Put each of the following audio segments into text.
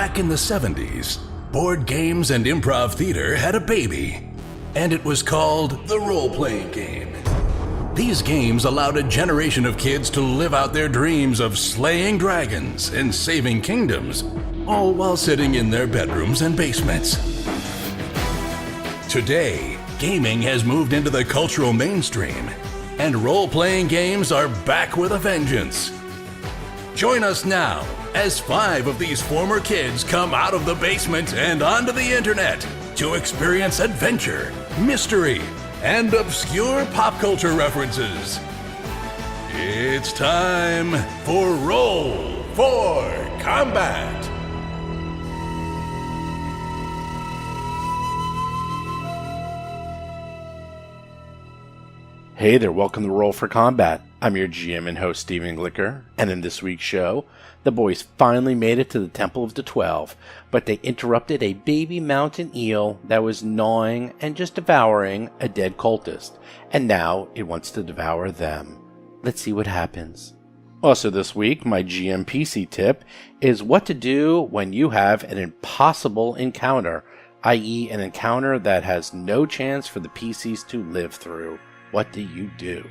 Back in the 70s, board games and improv theater had a baby, and it was called the Roleplaying Game. These games allowed a generation of kids to live out their dreams of slaying dragons and saving kingdoms, all while sitting in their bedrooms and basements. Today, gaming has moved into the cultural mainstream, and role-playing games are back with a vengeance. Join us now as 5 of these former kids come out of the basement and onto the internet to experience adventure, mystery, and obscure pop culture references. It's time for Roll for Combat! Hey there, welcome to Roll for Combat. I'm your GM and host, Steven Glicker, and in this week's show, the boys finally made it to the Temple of the 12, but they interrupted a baby mountain eel that was gnawing and just devouring a dead cultist, and now it wants to devour them. Let's see what happens. Also this week, my GM PC tip is what to do when you have an impossible encounter, i.e. an encounter that has no chance for the PCs to live through. What do you do?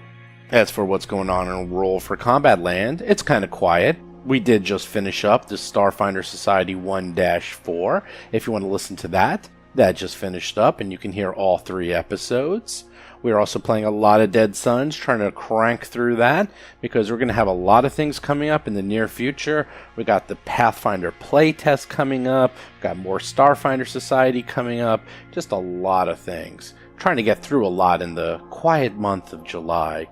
As for what's going on in Roll for Combat land, it's kind of quiet. We did just finish up the Starfinder Society 1-4. If you want to listen to that, that just finished up and you can hear all 3 episodes. We're also playing a lot of Dead Suns, trying to crank through that because we're going to have a lot of things coming up in the near future. We got the Pathfinder playtest coming up, got more Starfinder Society coming up, just a lot of things. Trying to get through a lot in the quiet month of July.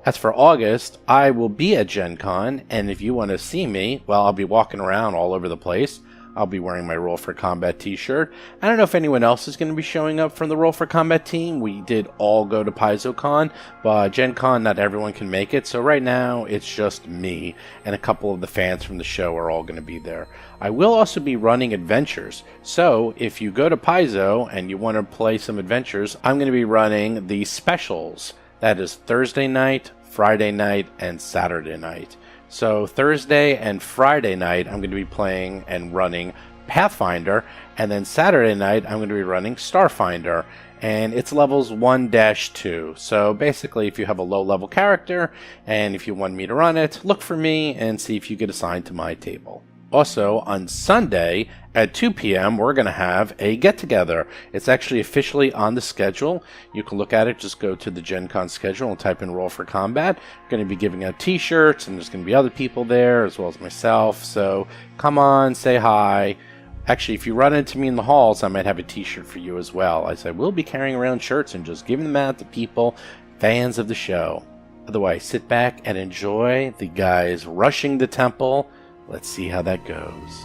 As for August, I will be at Gen Con, and if you want to see me, well, I'll be walking around all over the place. I'll be wearing my Roll for Combat t-shirt. I don't know if anyone else is going to be showing up from the Roll for Combat team. We did all go to Paizo Con, but Gen Con, not everyone can make it, so right now it's just me, and a couple of the fans from the show are all going to be there. I will also be running adventures, so if you go to Paizo and you want to play some adventures, I'm going to be running the specials. That is Thursday night, Friday night, and Saturday night. So Thursday and Friday night, I'm going to be playing and running Pathfinder, and then Saturday night, I'm going to be running Starfinder, and it's levels 1-2. So basically, if you have a low-level character, and if you want me to run it, look for me and see if you get assigned to my table. Also, on Sunday at 2 p.m., we're going to have a get-together. It's actually officially on the schedule. You can look at it. Just go to the Gen Con schedule and type in Roll for Combat. We're going to be giving out t-shirts, and there's going to be other people there, as well as myself. So come on, say hi. Actually, if you run into me in the halls, I might have a t-shirt for you as well, as I will be carrying around shirts and just giving them out to people, fans of the show. Otherwise, sit back and enjoy the guys rushing the temple. Let's see how that goes.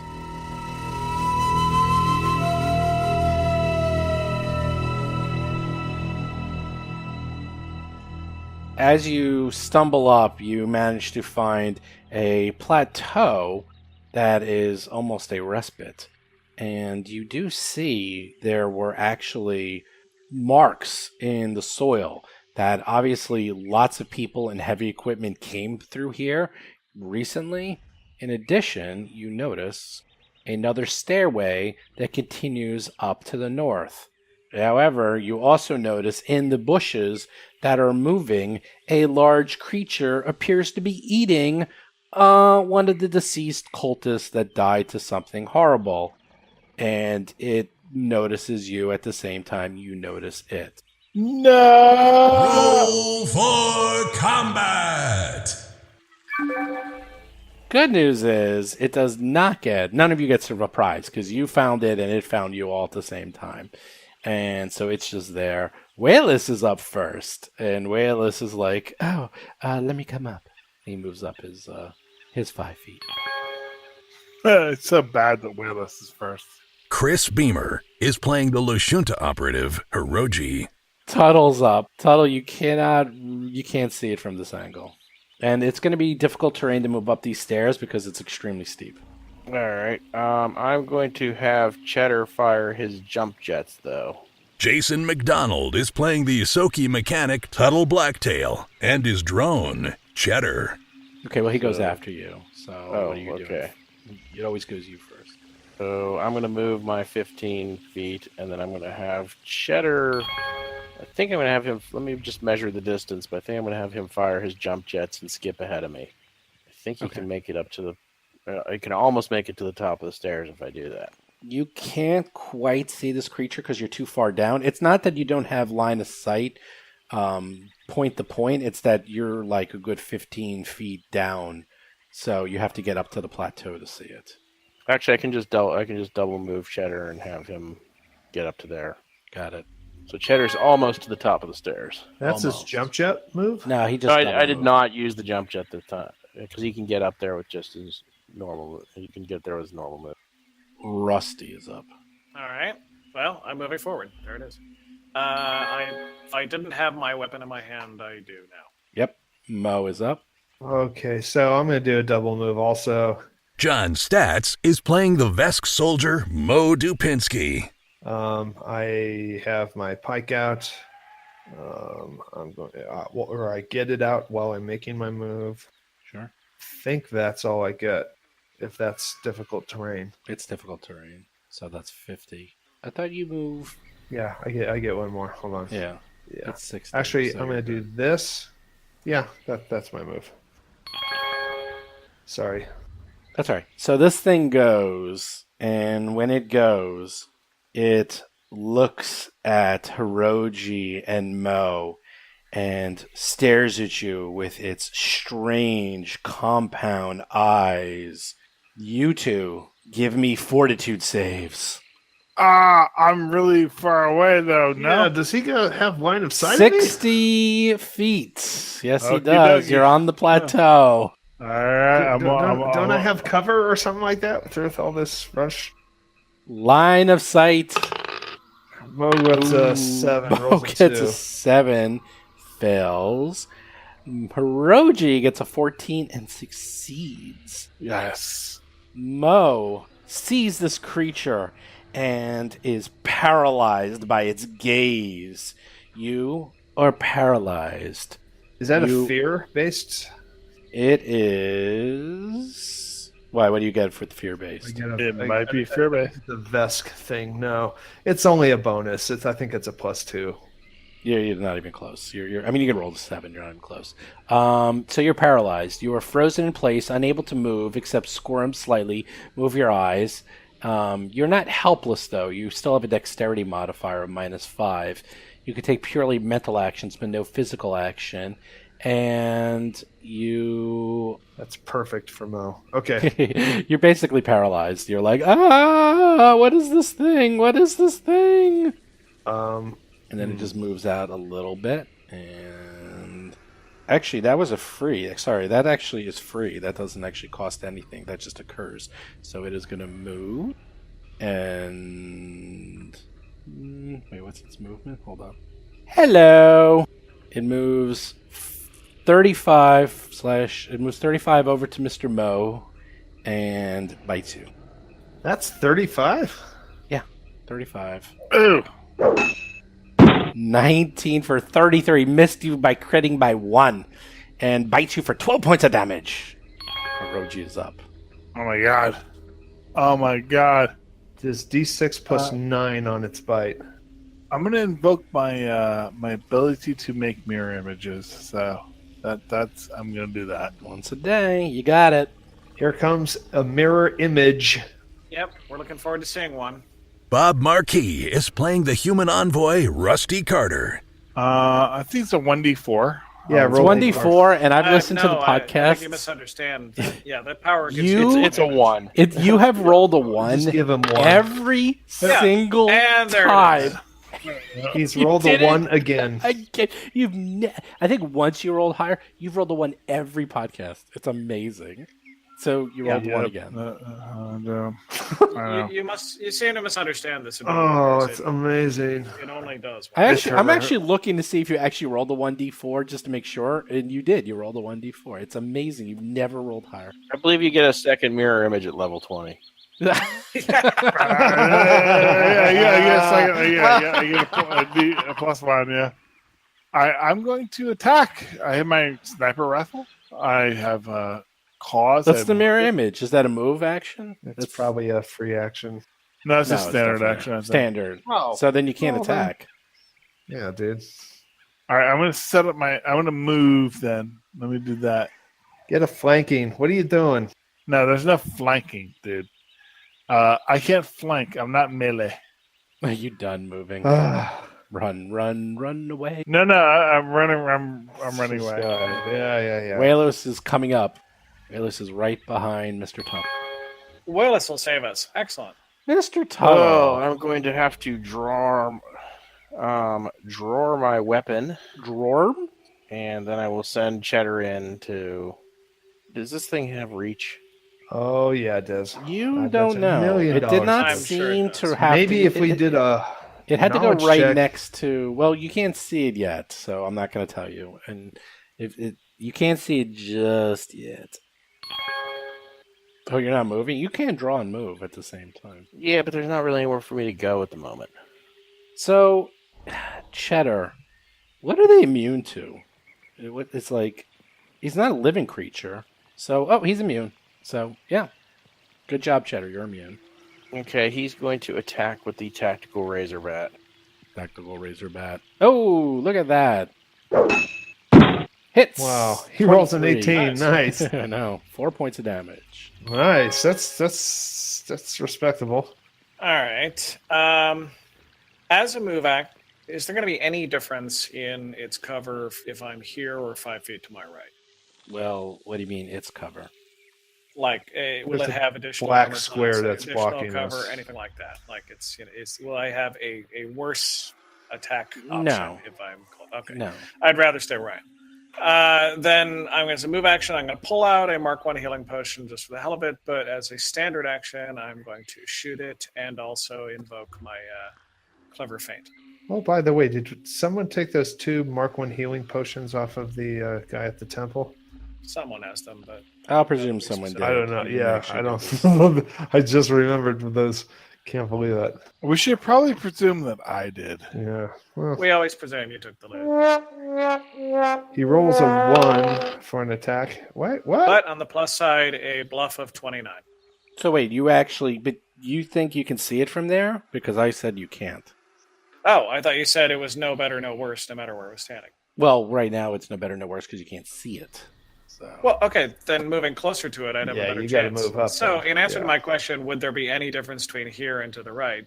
As you stumble up, you manage to find a plateau that is almost a respite. And you do see there were actually marks in the soil that obviously lots of people and heavy equipment came through here recently. In addition, you notice another stairway that continues up to the north. However, you also notice in the bushes that are moving, a large creature appears to be eating one of the deceased cultists that died to something horrible. And it notices you at the same time you notice it. No! Roll for Combat! Good news is, it does not get, none of you gets a prize, because you found it and it found you all at the same time. And so it's just there. Wayless is up first, and Wayless is like, let me come up. He moves up his 5 feet. It's so bad that Wayless is first. Chris Beamer is playing the Lashunta operative, Hiroji. Tuttle's up. Tuttle, you can't see it from this angle. And it's going to be difficult terrain to move up these stairs because it's extremely steep. All right. I'm going to have Cheddar fire his jump jets, though. Jason McDonald is playing the Isoki mechanic, Tuttle Blacktail, and his drone, Cheddar. Okay, well, he goes after you. So what are you okay. doing? It always goes you first. So I'm going to move my 15 feet, and then I'm going to have Cheddar. I think I'm going to have him. Let me just measure the distance, but I think I'm going to have him fire his jump jets and skip ahead of me. I think he can make it up to the. I can almost make it to the top of the stairs if I do that. You can't quite see this creature because you're too far down. It's not that you don't have line of sight, point to point. It's that you're like a good 15 feet down, so you have to get up to the plateau to see it. Actually, I can just double move Cheddar and have him get up to there. Got it. So Cheddar's almost to the top of the stairs. That's Almost. his jump jet move? No, he just. I did not use the jump jet this time because he can get up there with just his normal move. He can get there with his normal move. Rusty is up. All right. Well, I'm moving forward. There it is. I didn't have my weapon in my hand. I do now. Yep. Mo is up. Okay, so I'm going to do a double move also. John Stats is playing the Vesk soldier Mo Dupinsky. I have my pike out. I'm going, or I get it out while I'm making my move. Sure. Think that's all I get. If that's difficult terrain. It's difficult terrain, so that's 50. I thought you move. Yeah, I get one more. Hold on. Yeah. Yeah. That's 60. Actually, so I'm going to do this. Yeah, that's my move. Sorry. That's all right. So this thing goes, and when it goes, it looks at Hiroji and Mo and stares at you with its strange compound eyes. You two, give me fortitude saves. I'm really far away though. No, yeah, does he have line of sight? 60 feet. Yes, he does. Dokie. You're on the plateau. All right. Don't I have cover or something like that with all this rush? Line of sight. Mo gets a 7. Mo Rolls a gets 2. a 7. Fails. Hiroji gets a 14 and succeeds. Yes. Mo sees this creature and is paralyzed by its gaze. You are paralyzed. Is that a fear-based? It is... Why? What do you get for the fear-based? It might be fear-based. The Vesk thing. No. It's only a bonus. I think it's a +2. You're not even close. I mean, you can roll to 7. You're not even close. So you're paralyzed. You are frozen in place, unable to move, except squirm slightly, move your eyes. You're not helpless, though. You still have a dexterity modifier of -5. You can take purely mental actions, but no physical action. And you... That's perfect for Mo. Okay. You're basically paralyzed. You're like, what is this thing? What is this thing? And then it just moves out a little bit. And actually, that was a free. Sorry, that actually is free. That doesn't actually cost anything. That just occurs. So it is going to move. And... Wait, what's its movement? Hold on. Hello! It moves 35 over to Mr. Mo and bites you. That's 35? Yeah, 35. Ooh. 19 for 33. Missed you by critting by 1. And bites you for 12 points of damage. Hiroji is up. Oh my god. Oh my god. Does D6 plus 9 on its bite. I'm going to invoke my my ability to make mirror images. So that's I'm going to do that. Once a day. You got it. Here comes a mirror image. Yep, we're looking forward to seeing one. Bob Marquis is playing the human envoy Rusty Carter. I think it's a 1d4. Yeah, it's 1d4, and I've listened to the I podcast. think you misunderstand. Yeah, that power gives It's a 1. You have rolled a 1 Just give him 1. every single and there it time. is. He's rolled a 1 again. I think once you rolled higher, you've rolled a 1 every podcast. It's amazing. So you rolled 1 again. You seem to misunderstand this. Oh, it's amazing. It only does. I'm actually looking to see if you actually rolled a 1d4 just to make sure, and you did. You rolled a 1d4. It's amazing. You've never rolled higher. I believe you get a second mirror image at level 20. I get a +1. Yeah, I'm going to attack. I have my sniper rifle. I have cause. That's the mirror image. Is that a move action? It's probably a free action. No, it's No, a standard definitely action. I think. Standard. Oh. So then you can't Well, then- attack. Yeah, dude. All right, I'm going to set up I'm going to move then. Let me do that. Get a flanking. What are you doing? No, there's no flanking, dude. I can't flank. I'm not melee. Are you done moving? Ah, Run away. No, I'm running. I'm running away. Yeah. Walos is coming up. Walos is right behind Mr. Tuttle. Wayless will save us. Excellent. Mr. Oh, Tuttle. I'm going to have to draw my weapon, Drawer? and then I will send Cheddar in to. Does this thing have reach? Oh, yeah, it does. You I bet don't you know. $1 million It did not I'm sure it seem does. to have Maybe to, if we did a It had to go knowledge right check. next to. Well, you can't see it yet, so I'm not going to tell you. And if you can't see it just yet. Oh, you're not moving. You can't draw and move at the same time. Yeah, but there's not really anywhere for me to go at the moment. So, Cheddar, what are they immune to? It's like he's not a living creature. So, he's immune. So, yeah, good job, Cheddar. You're immune. Okay, he's going to attack with the tactical razor bat. Tactical razor bat. Oh, look at that. Hits. Wow, he rolls an 23. 18. Nice. I know. 4 points of damage. Nice. That's respectable. All right. As a move act, is there going to be any difference in its cover if I'm here or 5 feet to my right? Well, what do you mean its cover? Like, will There's it a have additional black armor square class, that's additional blocking cover, us. anything like that? Like, will I have a worse attack option No. if I'm okay? No. I'd rather stay where I am. Then I'm going to move action. I'm going to pull out a Mark 1 healing potion just for the hell of it. But as a standard action, I'm going to shoot it and also invoke my clever feint. Oh, by the way, did someone take those 2 Mark 1 healing potions off of the guy at the temple? Someone has them, but I'll presume someone did. I don't know. You Yeah, actually I did. don't. I just remembered those. Can't believe that. We should probably presume that I did. Yeah. Well, we always presume you took the lead. he rolls a 1 for an attack. What? But on the plus side, a bluff of 29. So wait, but you think you can see it from there? Because I said you can't. Oh, I thought you said it was no better, no worse, no matter where I was standing. Well, right now it's no better, no worse because you can't see it. So. Well, okay, then moving closer to it, I'd have Yeah, a better you gotta chance. move up So, then. in answer Yeah. to my question, would there be any difference between here and to the right?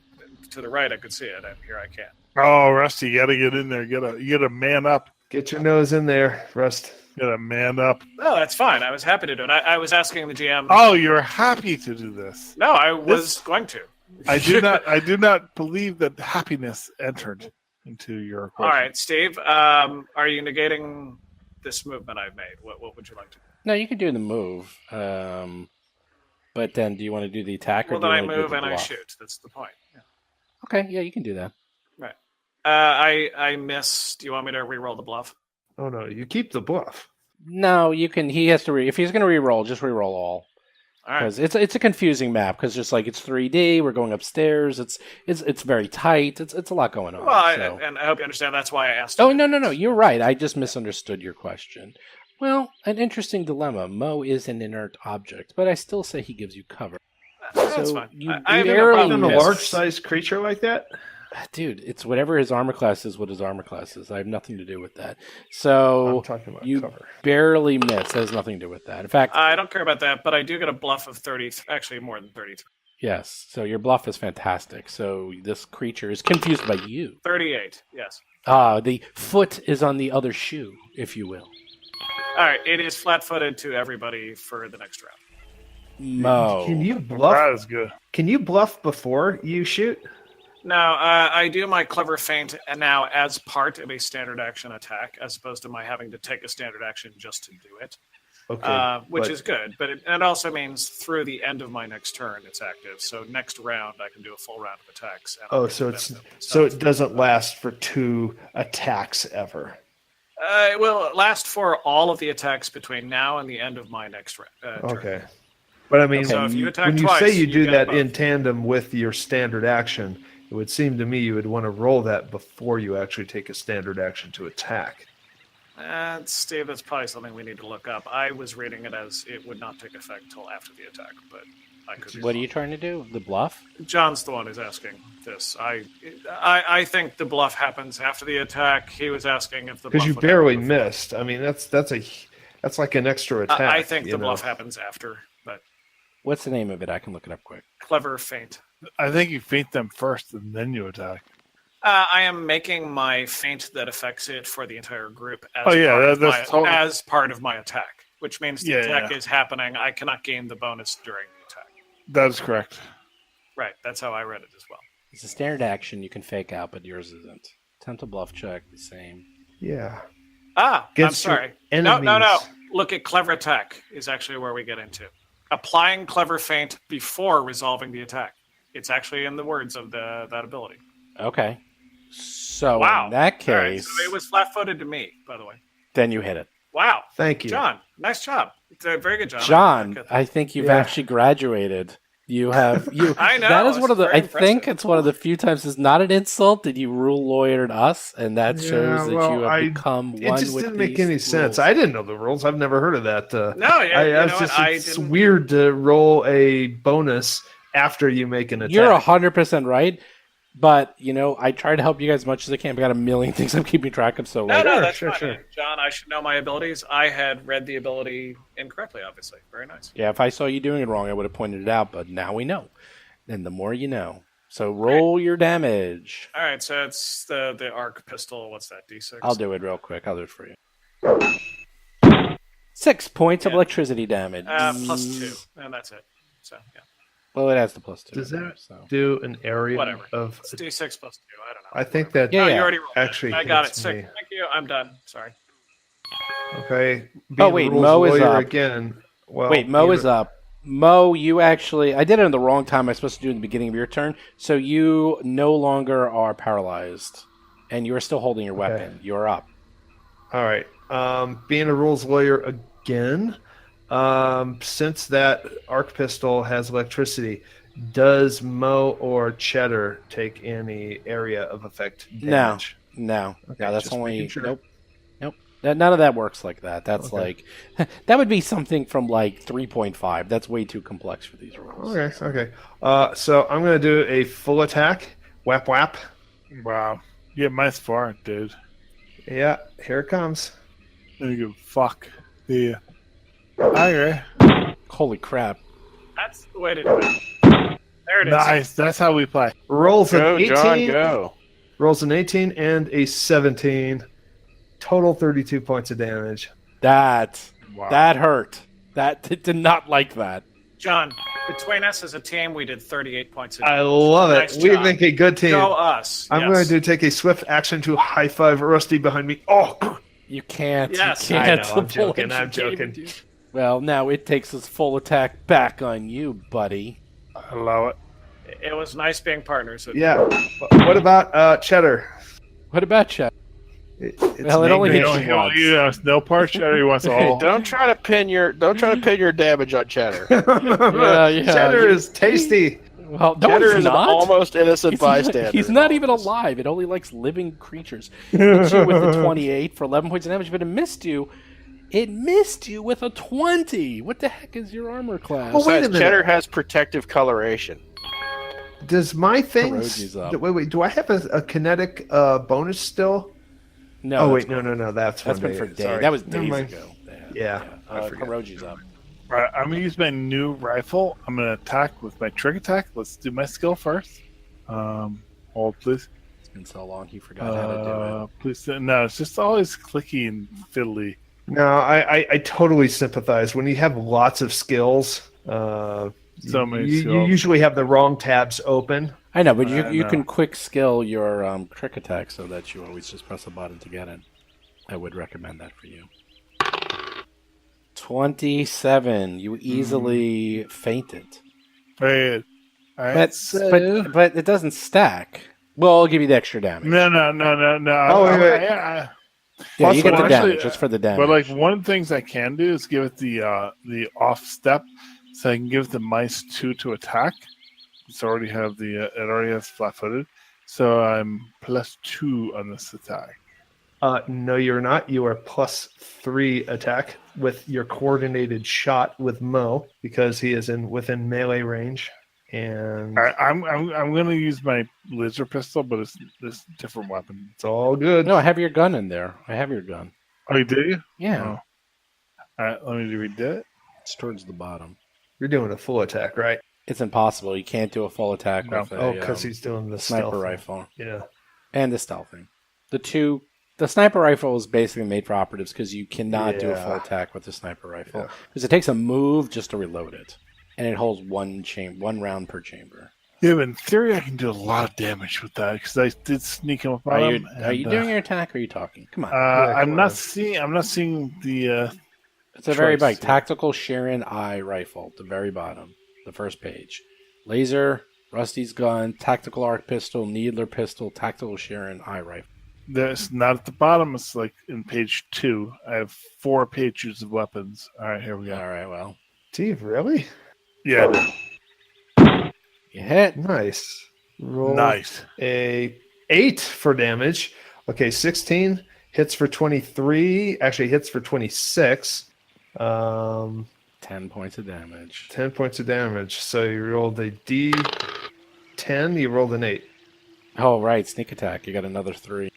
To the right, I could see it, and here I can't. Oh, Rusty, you got to get in there. You got to man up. Get your nose in there, Rust. You got to man up. No, that's fine. I was happy to do it. I was asking the GM. Oh, you're happy to do this. No, I was going to. I do not believe that happiness entered into your All equation. right, Steve. Are you negating this movement I've made? What would you like to do? No, you can do the move. But then do you want to do the attack or Well, do then you I want to do move the and I bluff? shoot. That's the point. Yeah. Okay, yeah, you can do that. Right. I miss. Do you want me to re-roll the bluff? Oh no, you keep the bluff. No, you can. He has to. If he's going to re-roll, just re-roll all. All right. Because it's a confusing map. Because just like it's 3D, we're going upstairs. It's very tight. It's a lot going on. Well, so. and I hope you understand. That's why I asked. Oh no! You're right. I just misunderstood your question. Well, an interesting dilemma. Mo is an inert object, but I still say he gives you cover. That's So fine. you I have no barely problem On a with miss. large-sized creature like that? Dude, it's whatever his armor class is. What his armor class is. I have nothing to do with that. I'm So talking about you cover. barely miss. It has nothing to do with that. In fact, I don't care about that, but I do get a bluff of 30. Actually, more than 33. yes. So your bluff is fantastic. So this creature is confused by you. 38. Yes. The foot is on the other shoe, if you will. All right. It is flat-footed to everybody for the next round. Mo. Can you bluff? That is good. Can you bluff before you shoot? Now, I do my clever feint and now as part of a standard action attack, as opposed to my having to take a standard action just to do it, Okay. which but- is good. But it also means through the end of my next turn, it's active. So next round, I can do a full round of attacks. And I'll Oh, get so the it's benefit of so stuff. it doesn't last for 2 attacks ever. It will last for all of the attacks between now and the end of my next turn. Okay. But I mean, So if you attack when you twice, say you you do get that both. in tandem with your standard action, it would seem to me you would want to roll that before you actually take a standard action to attack. Steve, that's probably something we need to look up. I was reading it as it would not take effect until after the attack, but I could be What are wrong. you trying to do? The bluff? John's the one who's asking this. I think the bluff happens after the attack. He was asking if the bluff Because you would barely happen before. missed. I mean, that's like an extra attack. I think you the know? bluff happens after, but What's the name of it? I can look it up quick. clever feint. I think you feint them first and then you attack. I am making my feint that affects it for the entire group as, Oh, yeah, part, of that's my, totally- as part of my attack, which means the Yeah, attack yeah. is happening. I cannot gain the bonus during the attack. That is correct. Right, that's how I read it as well. It's a standard action you can fake out, but yours isn't. Attempt a bluff check, the same. Yeah. I'm Against your sorry. No. enemies. Look at clever attack is actually where we get into. Applying clever feint before resolving the attack. It's actually in the words of that ability. Okay. So Wow. in that All right, case, so it was flat-footed to me, by the way. then you hit it. Wow. Thank you. John, nice job. It's a very good job. John, Good. I think you've Yeah. actually graduated. You have you. I know, That is it's one of the. very I think impressive. it's one of the few times it's not an insult that you rule lawyered us, and that shows that you have become It one just with didn't make these any sense. rules. I didn't know the rules. I've never heard of that. No, yeah, you know what? it's weird to roll a bonus after you make an attack. You're 100% right, but I try to help you guys as much as I can. I've got a million things I'm keeping track of. So No, that's sure, fine. sure. John, I should know my abilities. I had read the ability incorrectly, obviously. Very nice. yeah, if I saw you doing it wrong, I would have pointed it out. But now we know, and the more you know. So roll your damage. All right, so it's the arc pistol. What's that, D6? I'll do it real quick. I'll do it for you. 6 points of Yeah. electricity damage. +2, and that's it. So, yeah. Well, it has the +2. Does that So. do an area Whatever. of? It's D6 +2. I don't know. I think that Yeah, Oh, yeah. you already rolled it. actually I got it. hits Sick. me. Thank you. I'm done. Sorry. Okay. wait, Being a rules Mo is lawyer up. again. Well, Wait, Mo is up. Mo, you actually... I did it in the wrong time. I was supposed to do it in the beginning of your turn. So you no longer are paralyzed. And you are still holding your weapon. You're up. All right. Being a rules lawyer again, since that arc pistol has electricity, does Mo or Cheddar take any area of effect damage? No. Okay, No, that's just only... making sure. Nope. None of that works like that. That's Okay. like... that would be something from like 3.5. That's way too complex for these rules. Okay. So I'm going to do a full attack. Whap whap. Wow. Yeah, mine's far, dude. Yeah, here it comes. There you go. Fuck. Yeah. Okay. Holy crap. That's the way to do it. There it is. Nice. That's how we play. Rolls an Go, 18. John, go. Rolls an 18 and a 17. Total 32 points of damage. That Wow. hurt. That did not like that. John, between us as a team, we did 38 points of I damage. love it. Nice We job. make a good team. Go us. I'm yes. going to take a swift action to high five Rusty behind me. Oh, You can't. Yes, you can't. I know, I'm The full joking, I'm extra joking. game. Well, now it takes its full attack back on you, buddy. I allow it. It was nice being partners. With yeah. What about Cheddar? What about you? It's Well, it only named- hits you once. No part Cheddar. He wants all. Don't try to pin your damage on Cheddar. Yeah. Cheddar is tasty. Well, no, Cheddar he's is an not. almost innocent He's not, bystander. he's not even alive. It only likes living creatures. Hits you with a 28 for 11 points of damage, but it missed you. It missed you with a 20. What the heck is your armor class? Oh, wait a Besides, minute. Cheddar has protective coloration. Does my Corrodes things? up. Wait. Do I have a kinetic bonus still? No. Oh that's wait, no. That's That's one been for day. days. Sorry. That was Never days mind. ago. Yeah, I forget. Kuroji's up. Right, I'm gonna use my new rifle. I'm gonna attack with my trick attack. Let's do my skill first. Hold, please. It's been so long, he forgot how to do it. Please. No, it's just always clicky and fiddly. No, I totally sympathize. When you have lots of skills, So many you skills. usually have the wrong tabs open. I know, but you know. can quick skill your trick attack so that you always just press a button to get it. I would recommend that for you. 27. You easily fainted. Right. All right. But it doesn't stack. Well, I'll give you the extra damage. No. Oh, wait. Yeah, Plus you get the one. damage Actually, just for the damage. But like one of the things I can do is give it the off step, so I can give the mice 2 to attack. It already has flat footed, so I'm +2 on this attack. No, you're not. You are +3 attack with your coordinated shot with Mo because he is within melee range. And I'm going to use my laser pistol, but it's this different weapon. it's all good. No, I have your gun in there. I have your gun. Oh, you do? Yeah. Oh. All right, let me read that. It's towards the bottom. You're doing a full attack, right? It's impossible. You can't do a full attack No. with a Oh, because he's doing the sniper stealth. rifle. Yeah. And the stealthing. The sniper rifle is basically made for operatives because you cannot do a full Yeah. attack with the sniper rifle. Yeah. Because it takes a move just to reload it. And it holds one round per chamber. Yeah, but in theory, I can do a lot of damage with that because I did sneak him up on him. Are you doing your attack or are you talking? Come on. I'm not seeing the. It's a very choice, big tactical Sharon eye rifle at the very bottom, the first page. Laser, Rusty's gun, tactical arc pistol, needler pistol, tactical Sharon eye rifle. There's not at the bottom. It's like in page 2. I have 4 pages of weapons. All right, here we go. All right, well, Steve, really? Yeah, you hit. Nice. Roll nice. a 8 for damage. Okay, 16 hits for 23. Actually, hits for 26. 10 points of damage. 10 points of damage. So you rolled a D10. You rolled an 8. Oh, right, sneak attack. You got another 3.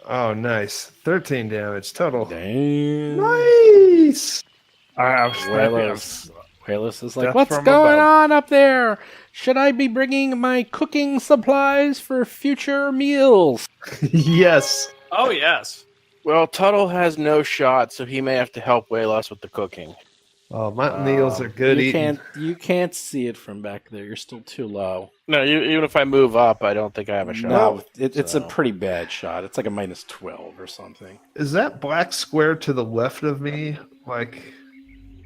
Oh, nice. 13 damage total. Damn. Nice. I'm sniping. Wayless is like, Death what's from going above." on up there? Should I be bringing my cooking supplies for future meals? Yes. Oh, yes. Well, Tuttle has no shot, so he may have to help Wayless with the cooking. Oh, mountain eels are good eating. You can't see it from back there. You're still too low. No, even if I move up, I don't think I have a shot. No, it's a So- pretty bad shot. It's like a -12 or something. Is that black square to the left of me? Like,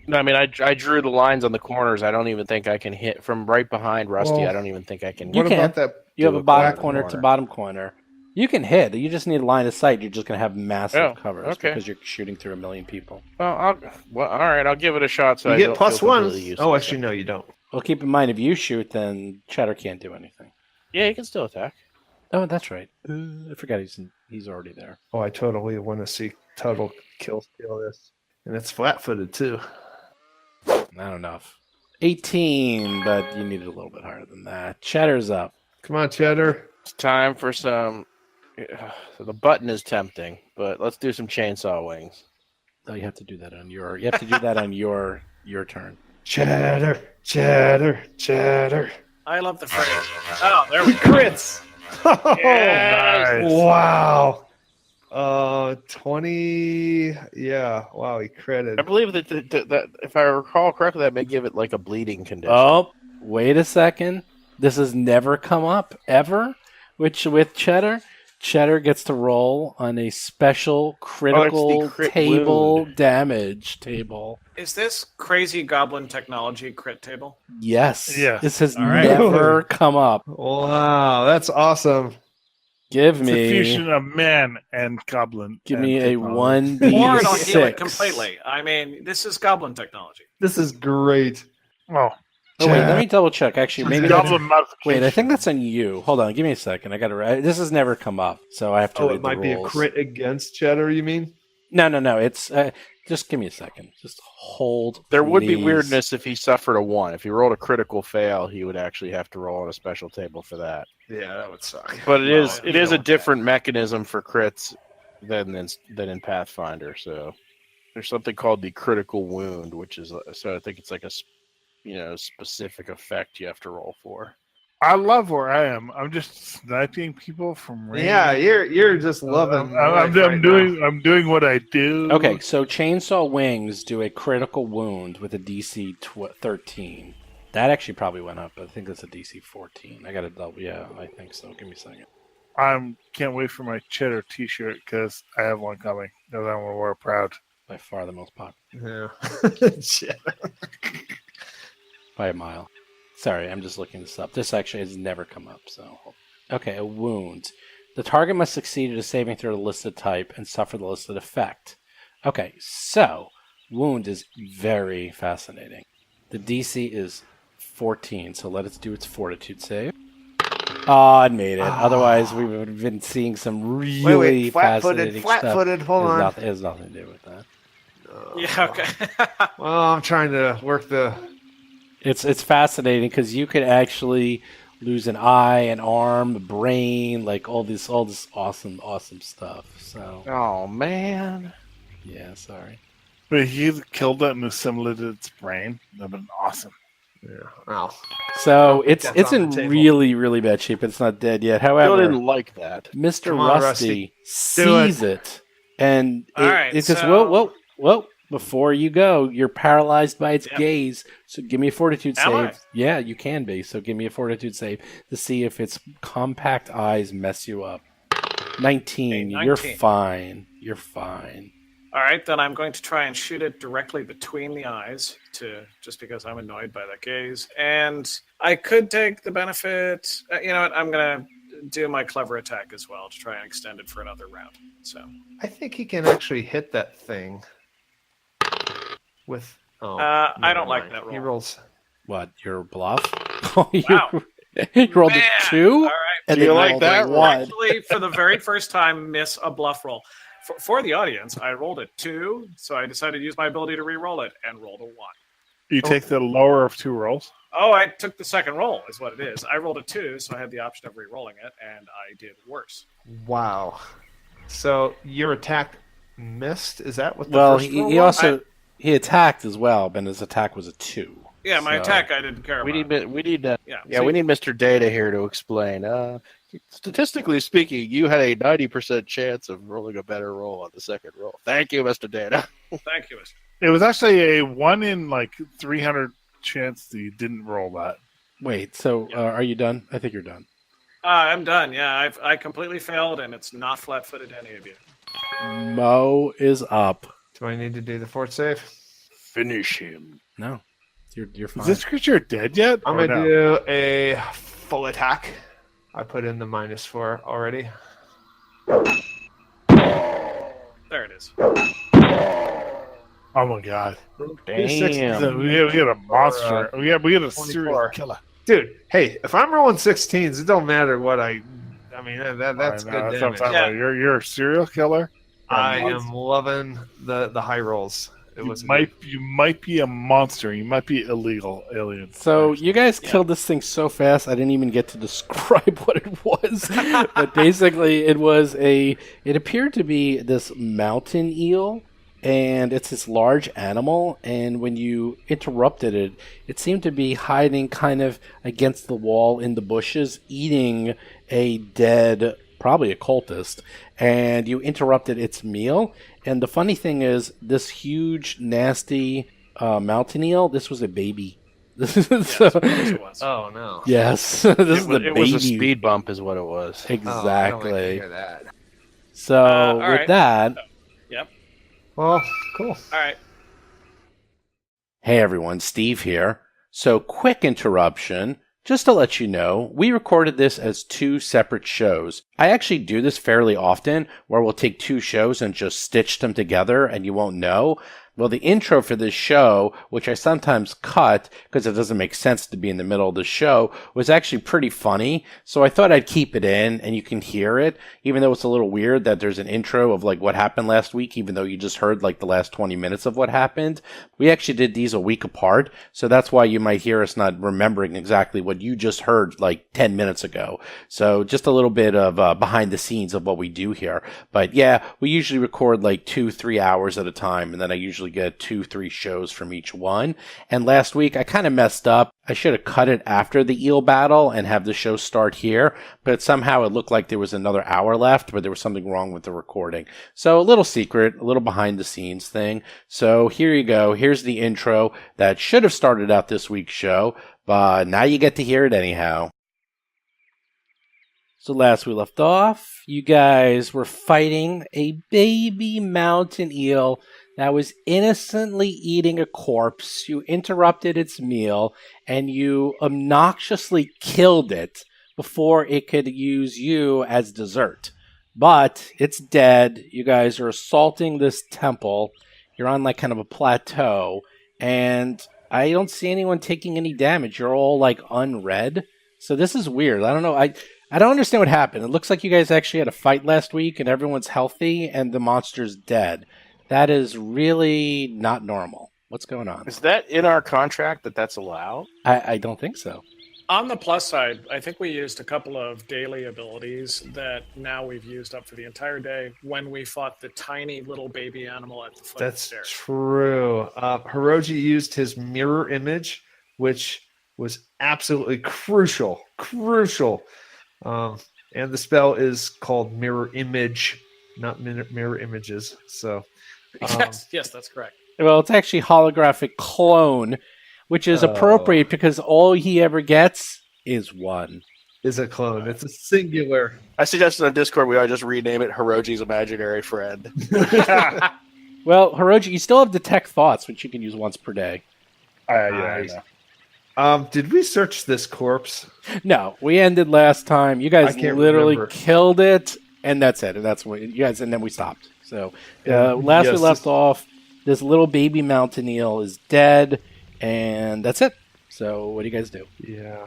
No, I mean, I drew the lines on the corners. I don't even think I can hit from right behind Rusty. Well, I don't even think I can. You what can. about that? You have Do a a bottom black corner to corner. bottom corner. You can hit. You just need a line of sight. You're just going to have massive Oh, covers okay. because you're shooting through a million people. Well, all right. I'll give it a shot. So You I get don't plus feel 1. completely useless. Oh, actually, no, you don't. Well, keep in mind, if you shoot, then Cheddar can't do anything. Yeah, you can still attack. Oh, that's right. I forgot he's already there. Oh, I totally want to see Tuttle kill this. And it's flat-footed, too. Not enough. 18, but you needed a little bit higher than that. Cheddar's up. Come on, Cheddar. It's time for some. So the button is tempting, but let's do some chainsaw wings. Oh, you have to do that on your. You have to do that on your turn. Cheddar, Cheddar, Cheddar. I love the phrase. Oh, there we go. Crits. Nice. Wow. 20. Yeah. Wow, he I critted. believe that if I recall correctly, that may give it like a bleeding condition. Oh, wait a second. This has never come up ever. Which with Cheddar, Cheddar gets to roll on a special critical crit table wound. damage table. Is this crazy goblin technology crit table? Yes. Yes. This has All right. never come up. Wow, that's awesome. Give It's a me fusion of man and goblin. give and me a technology. 1d6. Or it'll heal it completely. I mean, this is goblin technology. This is great. Oh, Oh wait, let me double check. Actually, maybe that's, goblin modification. wait. I think that's on you. Hold on, give me a second. I got to. This has never come up, so I have to Oh, read it might the be a rules. crit against Cheddar, you mean? No. It's just give me a second. Just hold. There would be please. weirdness if he suffered a 1. If he rolled a critical fail, he would actually have to roll on a special table for that. Yeah, that would suck. But it Well, is you a don't want that. different mechanism for crits than in Pathfinder. So there's something called the critical wound, which is so I think it's like a specific effect you have to roll for. I love where I am. I'm just sniping people from range. Yeah, you're just loving. I'm life right doing doing what I do. Okay, so chainsaw wings do a critical wound with a DC 13. That actually probably went up. I think that's a DC 14. I got to double. Yeah, I think so. Give me a second. Can't wait for my cheddar T-shirt because I have one coming. Because I'm gonna wear it proud. By far the most popular. now. Yeah. Cheddar. By a mile. Sorry, I'm just looking this up. This actually has never come up. So, okay, a wound. The target must succeed at a saving throw of the listed type and suffer the listed effect. Okay, so wound is very fascinating. The DC is 14, so let it do its fortitude save. Oh, I made it. Otherwise, we would have been seeing some really fascinating stuff. Flat-footed. Hold on. It has nothing to do with that. Yeah, okay. Well, I'm trying to work the. It's fascinating because you could actually lose an eye, an arm, a brain, like all this awesome stuff. So Oh man. yeah, sorry. But if he killed it and assimilated its brain, that'd been awesome. Yeah. Well, So it's that's on in the table. really, really bad shape. It's not dead yet. Still However, didn't like that. Mr. Come on, Rusty Do sees it, and All right, it says, so- whoa. Before you go, you're paralyzed by its Yep. gaze. So give me a fortitude Am save. I? Yeah, you can be. So give me a fortitude save to see if its compact eyes mess you up. 19. Okay, You're 19. fine. You're fine. All right, then I'm going to try and shoot it directly between the eyes, just because I'm annoyed by that gaze. And I could take the benefit. You know what? I'm going to do my clever attack as well to try and extend it for another round. So I think he can actually hit that thing with. Oh, I never don't like mind. that roll. He rolls. What? Your bluff? Oh, Wow. you rolled Man, a 2? all right. And Do you then like rolled that a roll? 1. Actually, for the very first time, miss a bluff roll. For the audience, I rolled a 2, so I decided to use my ability to re-roll it and rolled a 1. You take the lower of 2 rolls. Oh, I took the second roll, is what it is. I rolled a 2, so I had the option of re-rolling it, and I did worse. Wow. So your attack missed? Is that what the Well, first he roll was? also he attacked as well, but his attack was a 2. Yeah, my So- attack I didn't care about. We need Yeah, yeah, so- we need Mr. Data here to explain. Statistically speaking, you had a 90% chance of rolling a better roll on the second roll. Thank you, Mr. Data. Thank you, Mr. It was actually a 1 in like 300 chance that you didn't roll that. Wait, so are you done? I think you're done. I'm done. Yeah, I completely failed, and it's not flat-footed to any of you. Mo is up. Do I need to do the fort save? Finish him. No, you're fine. Is this creature dead yet? I'm or going to no? do a full attack. I put in the -4 already. There it is. Oh my god! Damn. We got a monster. We got a 24. serial killer. Dude, hey, if I'm rolling 16s, it don't matter what I mean, that's I know, good that's what I'm damage. talking about. You're a serial killer. I am loving the high rolls. It was You might be a monster. You might be illegal alien. So you guys killed this thing so fast, I didn't even get to describe what it was. But basically, it appeared to be this mountain eel, and it's this large animal. And when you interrupted it, it seemed to be hiding kind of against the wall in the bushes, eating a dead, probably a cultist. And you interrupted its meal. And the funny thing is, this huge, nasty mountain eel, this was a baby. Yes, of course it was. Oh no! Yes, this is the It baby. was a speed bump, is what it was. Oh, I don't like to Exactly. hear that. So all with right. that, Yep. Well, cool. All right. hey everyone, Steve here. So quick interruption. Just to let you know, we recorded this as 2 separate shows. I actually do this fairly often, where we'll take 2 shows and just stitch them together and you won't know. Well, the intro for this show, which I sometimes cut because it doesn't make sense to be in the middle of the show, was actually pretty funny. So I thought I'd keep it in and you can hear it, even though it's a little weird that there's an intro of like what happened last week, even though you just heard like the last 20 minutes of what happened. We actually did these a week apart. So that's why you might hear us not remembering exactly what you just heard like 10 minutes ago. So just a little bit of behind the scenes of what we do here. But yeah, we usually record like 2-3 hours at a time, and then I usually get 2-3 shows from each one. And last week I kind of messed up. I should have cut it after the eel battle and have the show start here, but somehow it looked like there was another hour left, but there was something wrong with the recording. So a little secret, a little behind the scenes thing. So here you go. Here's the intro that should have started out this week's show, but now you get to hear it anyhow. So last we left off, you guys were fighting a baby mountain eel that was innocently eating a corpse. You interrupted its meal, and you obnoxiously killed it before it could use you as dessert. But it's dead. You guys are assaulting this temple. You're on like kind of a plateau, and I don't see anyone taking any damage. You're all like unread. So this is weird. I don't know. I don't understand what happened. It looks like you guys actually had a fight last week and everyone's healthy and the monster's dead. That is really not normal. What's going on? Is that in our contract that that's allowed? I don't think so. On the plus side, I think we used a couple of daily abilities that now we've used up for the entire day when we fought the tiny little baby animal at the foot of the That's stairs. true. Hiroji used his mirror image, which was absolutely crucial. And the spell is called mirror image, not mirror images. So, Yes, that's correct. Well, it's actually holographic clone, which is appropriate because all he ever gets is one. is a clone. It's a singular. I suggested on Discord we ought to just rename it Hiroji's Imaginary Friend. Well, Hiroji, you still have detect thoughts, which you can use once per day. I know. Did we search this corpse? No, we ended last time. You guys I can't literally remember. killed it, and that's it. And that's what you guys. And then we stopped. So last we Yes, left off, this little baby mountain eel is dead, and that's it. So what do you guys do? Yeah,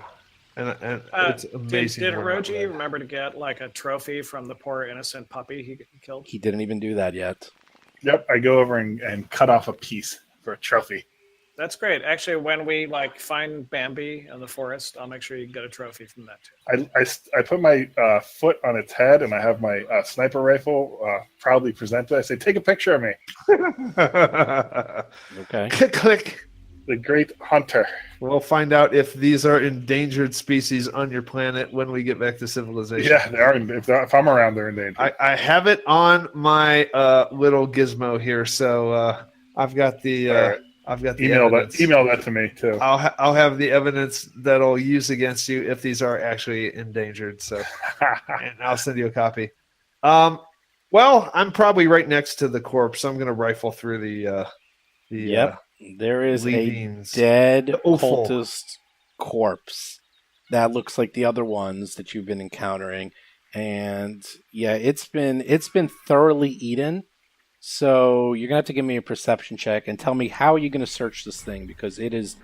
and it's Did amazing. we're not Hiroji dead. remember to get like a trophy from the poor innocent puppy he killed? He didn't even do that yet. Yep, I go over and cut off a piece for a trophy. That's great. Actually, when we like find Bambi in the forest, I'll make sure you get a trophy from that too. I put my foot on its head, and I have my sniper rifle proudly presented. I say, take a picture of me. Okay. Click. The great hunter. We'll find out if these are endangered species on your planet when we get back to civilization. Yeah, they are. If I'm around, they're endangered. I have it on my little gizmo here, so I've got the All right. I've got the Email evidence. that to me too. I'll have the evidence that I'll use against you if these are actually endangered. So, and I'll send you a copy. Well, I'm probably right next to the corpse. So I'm going to rifle through the Yep. There is leavings. a dead The offal. cultist corpse that looks like the other ones that you've been encountering, and yeah, it's been thoroughly eaten. So you're gonna have to give me a perception check and tell me how are you gonna search this thing, because it is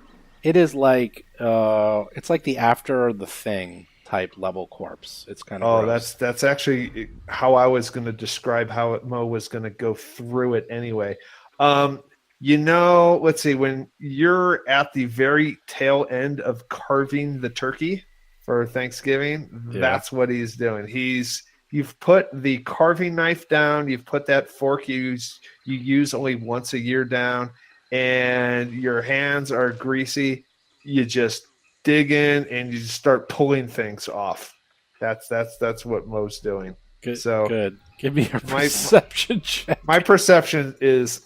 like it's like the After the Thing type level corpse. It's kind of That's actually how I was going to describe how Mo was going to go through it anyway. Let's see, when you're at the very tail end of carving the turkey for Thanksgiving, that's what he's doing. You've put the carving knife down, you've put that fork you use only once a year down, and your hands are greasy. You just dig in and you just start pulling things off. That's what Mo's doing. good. So Good. Give me a my- perception check. my perception is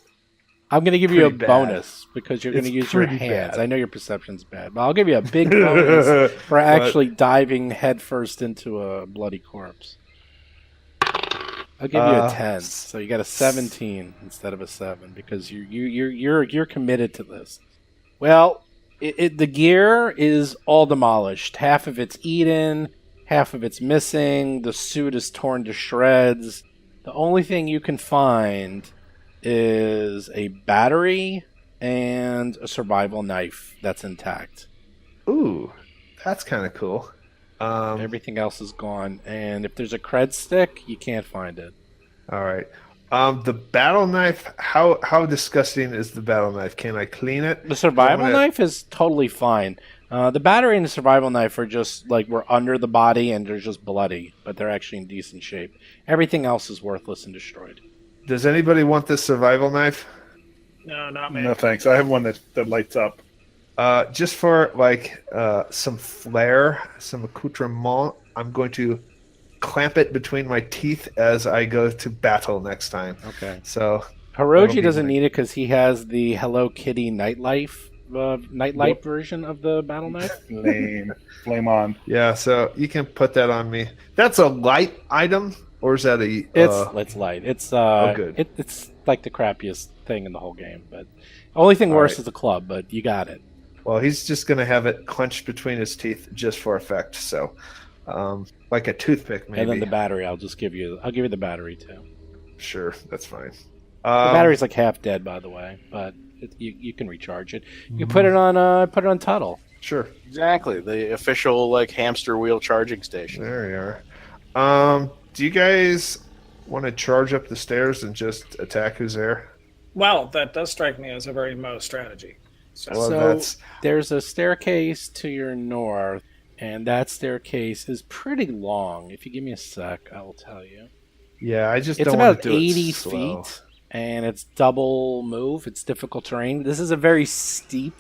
I'm going to give you a pretty bad. bonus because you're going to It's use your pretty hands. bad. I know your perception's bad, but I'll give you a big bonus for actually diving headfirst into a bloody corpse. I'll give you a 10, so you got a 17 instead of a 7 because you're committed to this. Well, the gear is all demolished. Half of it's eaten, half of it's missing. The suit is torn to shreds. The only thing you can find is a battery and a survival knife that's intact. ooh, that's kind of cool. Everything else is gone, and if there's a cred stick, you can't find it. All right. The battle knife. How disgusting is the battle knife? Can I clean it? The survival I'm gonna- knife is totally fine. The battery and the survival knife are just like we're under the body and they're just bloody, but they're actually in decent shape. Everything else is worthless and destroyed. Does anybody want this survival knife? No, not me. No thanks. I have one that lights up. Just for some flair, some accoutrement, I'm going to clamp it between my teeth as I go to battle next time. Okay. So That'll Hiroji be doesn't my- need it because he has the Hello Kitty nightlight version of the battle knife. Flame on. yeah, so you can put that on me. That's a light item, or is that a? It's light. It's good. It's like the crappiest thing in the whole game. But only thing All worse right. is the club. But you got it. Well, he's just going to have it clenched between his teeth just for effect. So, like a toothpick, maybe. And then the battery, I'll give you the battery too. Sure, that's fine. The battery's like half dead, by the way, but you can recharge it. You put it on Tuttle. Sure. Exactly, the official like hamster wheel charging station. There you are. Do you guys want to charge up the stairs and just attack who's there? Well, that does strike me as a very Mo strategy. So, Well, So that's there's a staircase to your north, and that staircase is pretty long. If you give me a sec, I will tell you. yeah. I just It's don't want about to do 80 it slow. feet, and it's double move. It's difficult terrain. This is a very steep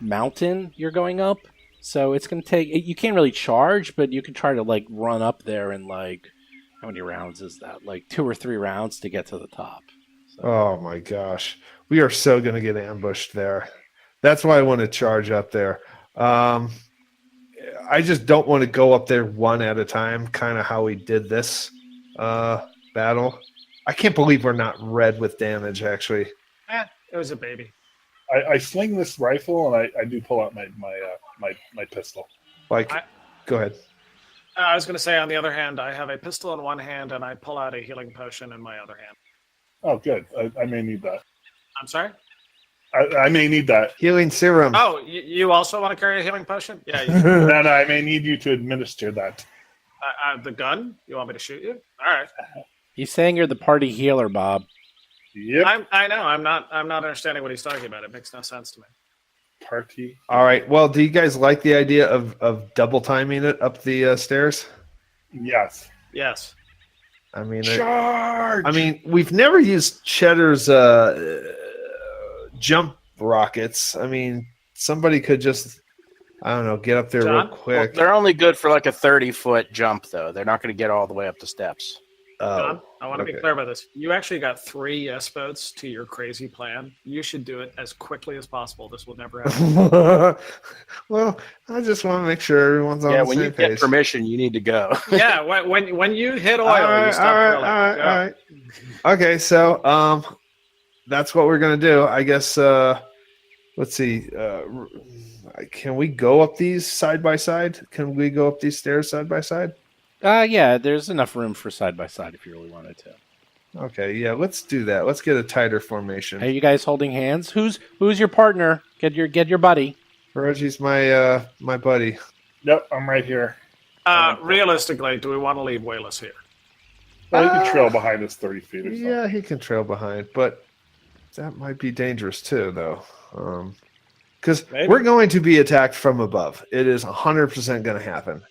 mountain you're going up, so it's going to take. You can't really charge, but you can try to like run up there in like how many rounds is that? Like 2 or 3 rounds to get to the top. Oh my gosh, we are so going to get ambushed there. That's why I want to charge up there. I just don't want to go up there one at a time, kind of how we did this battle. I can't believe we're not red with damage, actually. it was a baby. I sling this rifle and I do pull out my pistol. Like, go ahead. I was going to say, on the other hand, I have a pistol in one hand and I pull out a healing potion in my other hand. Oh, good. I may need that. I'm sorry? I may need that. Healing serum. Oh, you also want to carry a healing potion? Yeah. No, I may need you to administer that. The gun? You want me to shoot you? All right. He's saying you're the party healer, Bob. Yep. I know. I'm not understanding what he's talking about. It makes no sense to me. Party. All right. Well, do you guys like the idea of double timing it up the stairs? Yes. Yes. I mean, Charge! we've never used Cheddar's jump rockets. I mean, somebody could just, I don't know, get up there John? real quick. They're only good for like a 30-foot jump, though. They're not going to get all the way up the steps. John, I want to be okay. clear about this. You actually got 3 yes votes to your crazy plan. You should do it as quickly as possible. This will never happen. Well, I just want to make sure everyone's on Yeah, the when same you page. get permission, you need to go. Yeah, when you hit oil, All right, you stop all right, drilling. all right, Go. all right. Okay, so that's what we're gonna do. I guess. Let's see. Can we go up these side by side? Can we go up these stairs side by side? Yeah, there's enough room for side by side if you really wanted to. Okay, yeah, let's do that. Let's get a tighter formation. Are you guys holding hands? Who's your partner? Get your buddy. Reggie's my my buddy. Yep, I'm right here. Realistically, do we want to leave Wayless here? Well, you can trail behind us 30 feet or so. Yeah, he can trail behind, but that might be dangerous too, though. Because Maybe. we're going to be attacked from above. It is 100% going to happen.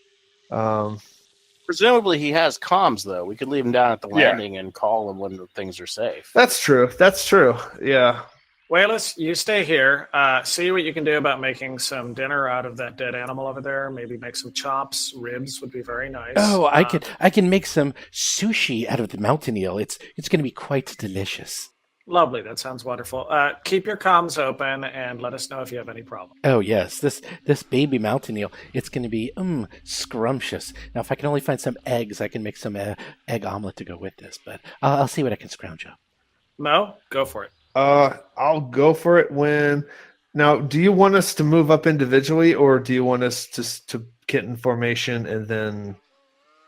Presumably he has comms, though. We could leave him down at the Yeah. landing and call him when the things are safe. That's true. That's true. Yeah. Wayless, you stay here. See what you can do about making some dinner out of that dead animal over there. Maybe make some chops. Ribs would be very nice. Oh, I can make some sushi out of the mountain eel. It's going to be quite delicious. Lovely. That sounds wonderful. Keep your comms open and let us know if you have any problems. Oh yes, this baby mountain eel. It's going to be scrumptious. Now, if I can only find some eggs, I can make some egg omelet to go with this. But I'll see what I can scrounge up. Mo, go for it. I'll go for it when. Now, do you want us to move up individually, or do you want us to get in formation and then?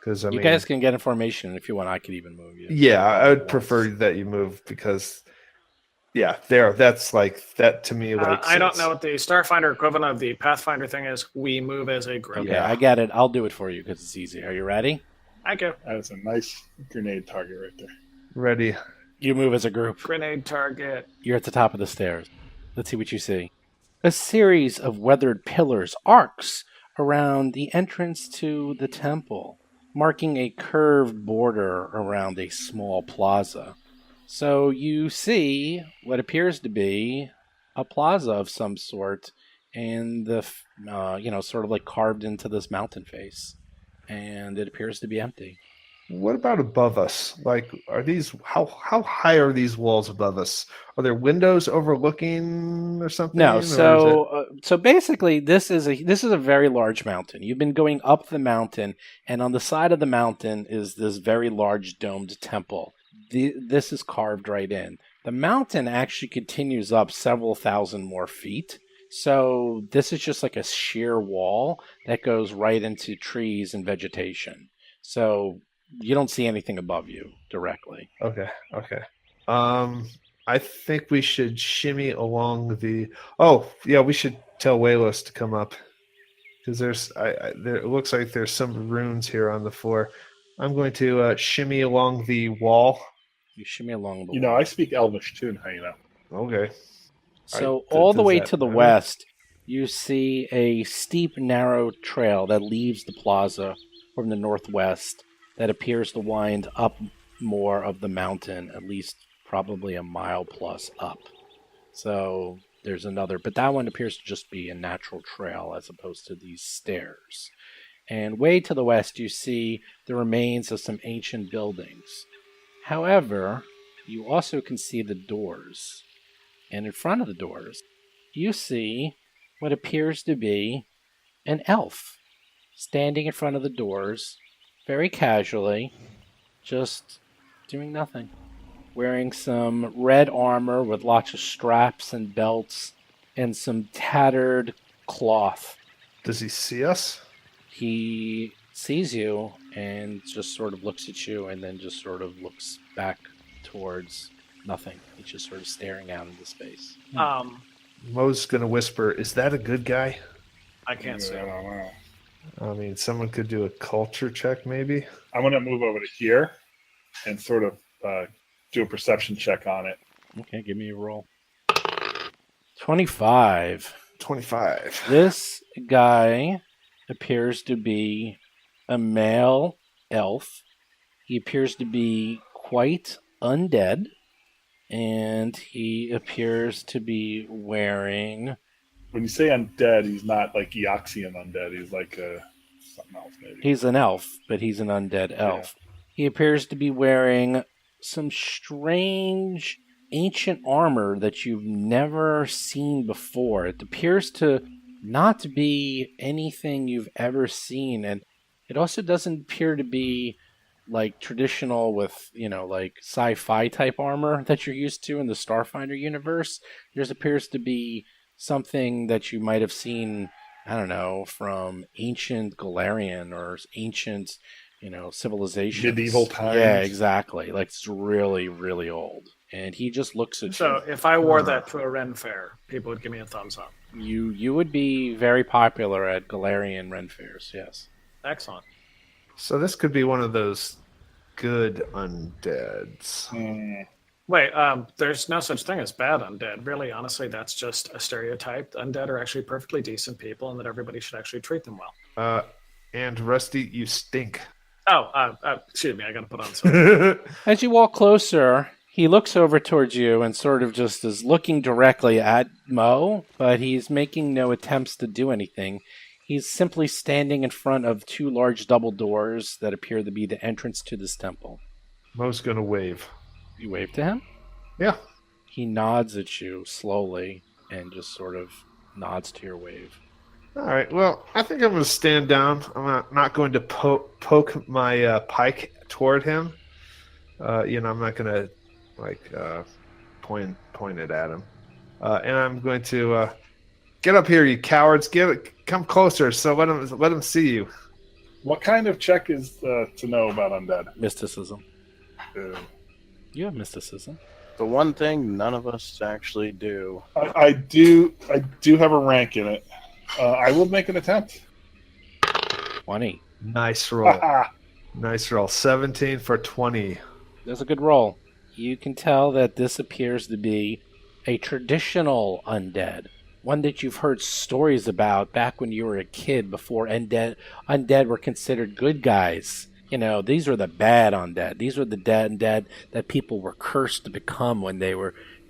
Because You guys can get information if you want. I could even move you. yeah, I would prefer that you move because, yeah, that's like that to me. Like I don't know what the Starfinder equivalent of the Pathfinder thing is. We move as a group. Okay, I get it. I'll do it for you because it's easy. Are you ready? Thank you. That's a nice grenade target right there. Ready. You move as a group. Grenade target. You're at the top of the stairs. Let's see what you see. A series of weathered pillars arcs around the entrance to the temple, marking a curved border around a small plaza. So you see what appears to be a plaza of some sort, and the sort of like carved into this mountain face, and it appears to be empty. What about above us? Like, are these how high are these walls above us? Are there windows overlooking or something? No, or is so basically, this is a very large mountain. You've been going up the mountain, and on the side of the mountain is this very large domed temple. This is carved right in. The mountain actually continues up several thousand more feet. So this is just like a sheer wall that goes right into trees and vegetation. So you don't see anything above you directly. Okay. I think we should shimmy along the. Oh, yeah, we should tell Wayless to come up. because it looks like there's some runes here on the floor. I'm going to shimmy along the wall. You shimmy along the You know, wall. I speak Elvish too, now you know. Okay. So Does all the way that to the matter? west, you see a steep, narrow trail that leaves the plaza from the northwest that appears to wind up more of the mountain, at least probably a mile plus up. So there's another, but that one appears to just be a natural trail as opposed to these stairs. And way to the west, you see the remains of some ancient buildings. However, you also can see the doors. And in front of the doors, you see what appears to be an elf standing in front of the doors, very casually, just doing nothing. Wearing some red armor with lots of straps and belts and some tattered cloth. Does he see us? He sees you and just sort of looks at you and then just sort of looks back towards nothing. He's just sort of staring out into space. Mo's going to whisper, "Is that a good guy?" I can't I say. don't know. I mean, someone could do a culture check, maybe. I'm going to move over to here and sort of do a perception check on it. Okay, give me a roll. 25. 25. This guy appears to be a male elf. He appears to be quite undead. And he appears to be wearing... When you say undead, he's not like Eoxian undead. He's like something else, maybe. He's an elf, but he's an undead elf. He appears to be wearing some strange ancient armor that you've never seen before. It appears to not be anything you've ever seen, and it also doesn't appear to be like traditional with, like sci-fi type armor that you're used to in the Starfinder universe. Yours appears to be something that you might have seen, I don't know, from ancient Galarian or ancient, civilizations. Medieval times. Yeah, exactly. Like it's really, really old. And he just looks at So if I wore that to a Ren fair, people would give me a thumbs up. you. You would be very popular at Galarian Ren fairs, yes. Excellent. So this could be one of those good undeads. Wait, there's no such thing as bad undead. Really, honestly, that's just a stereotype. Undead are actually perfectly decent people, and that everybody should actually treat them well. And Rusty, you stink. Oh, excuse me, I gotta put on something. As you walk closer, he looks over towards you and sort of just is looking directly at Mo, but he's making no attempts to do anything. He's simply standing in front of two large double doors that appear to be the entrance to this temple. Mo's gonna wave. You wave to him? Yeah. He nods at you slowly and just sort of nods to your wave. All right. Well, I think I'm going to stand down. I'm not going to poke my pike toward him. I'm not going to point it at him. And I'm going to get up here, you cowards. Come closer. So let him see you. What kind of check is to know about undead? Mysticism. Uh, You have mysticism. The one thing none of us actually do. I do have a rank in it. I will make an attempt. 20. Nice roll. Nice roll. 17 for 20. That's a good roll. You can tell that this appears to be a traditional undead. One that you've heard stories about back when you were a kid before undead were considered good guys. These were the bad undead. These were the undead that people were cursed to become when they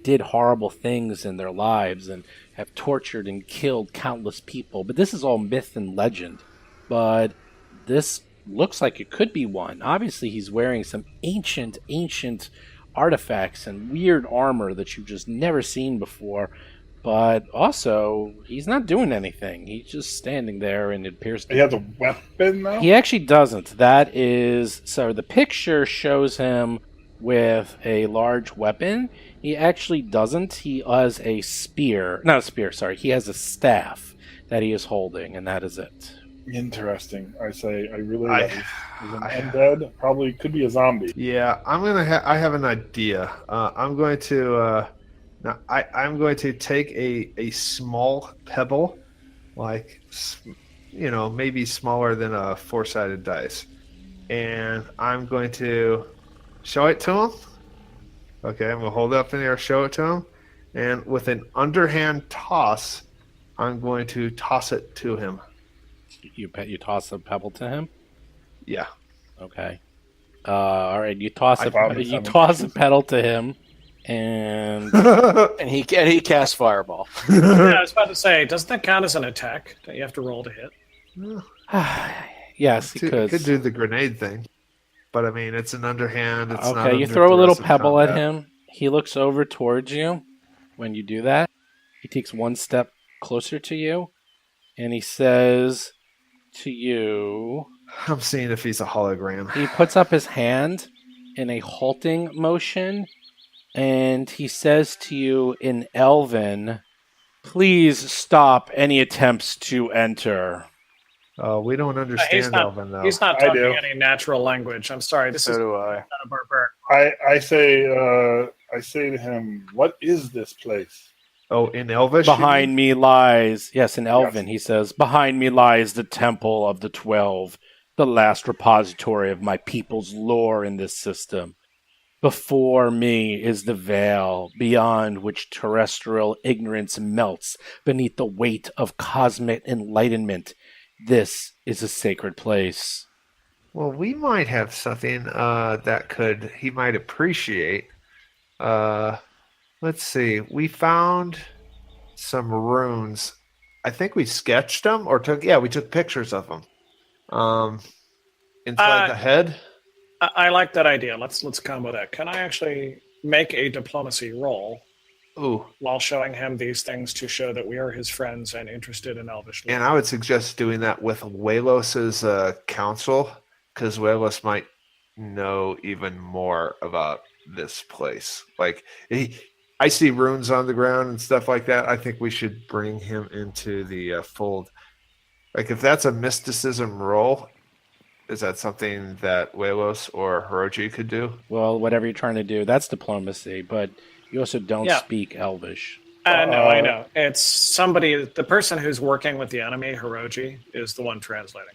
did horrible things in their lives and have tortured and killed countless people. But this is all myth and legend. But this looks like it could be one. Obviously, he's wearing some ancient artifacts and weird armor that you've just never seen before. But also, he's not doing anything. He's just standing there, and it appears to... He has a weapon, though? He actually doesn't. That is... So the picture shows him with a large weapon. He actually doesn't. He has a spear. Not a spear, sorry. He has a staff that he is holding, and that is it. Interesting. I really like it. He's an undead. Probably could be a zombie. Yeah, I have an idea. I'm going to... I'm going to take a small pebble, like maybe smaller than a 4-sided dice. And I'm going to show it to him. Okay, I'm going to hold it up in the air, show it to him. And with an underhand toss, I'm going to toss it to him. You toss a pebble to him? Yeah. Okay. All right, you toss a pedal to him, and And he casts fireball. Yeah, I was about to say, doesn't that count as an attack? Don't you have to roll to hit? yes, he Could do the grenade thing. But I mean, it's an underhand. It's not Okay, you under throw a little duress of pebble at combat. him. He looks over towards you. When you do that, he takes one step closer to you, and he says to you, I'm seeing if he's a hologram. he puts up his hand in a halting motion, and he says to you in Elven, "Please stop any attempts to enter." We don't understand Elven, though. He's not I talking do. any natural language. I'm sorry. This So is do I. not a barbaric. I say to him, "What is this place?" Oh, in Elvish? you Behind mean? me lies, yes, in Elven, he says, behind me lies the Temple of the 12, the last repository of my people's lore in this system. Before me is the veil, beyond which terrestrial ignorance melts beneath the weight of cosmic enlightenment. This is a sacred place. Well, we might have something that he might appreciate. Let's see. We found some runes. I think we sketched them we took pictures of them. Inside the head. I like that idea. Let's combo that. Can I actually make a diplomacy roll Ooh. while showing him these things to show that we are his friends and interested in Elvish lore? And I would suggest doing that with Walos's council, because Walos might know even more about this place. Like, I see runes on the ground and stuff like that. I think we should bring him into the fold. Like, if that's a mysticism roll, is that something that Walos or Hiroji could do? Well, whatever you're trying to do, that's diplomacy, but you also don't speak Elvish. No, I know. It's somebody, the person who's working with the enemy, Hiroji, is the one translating.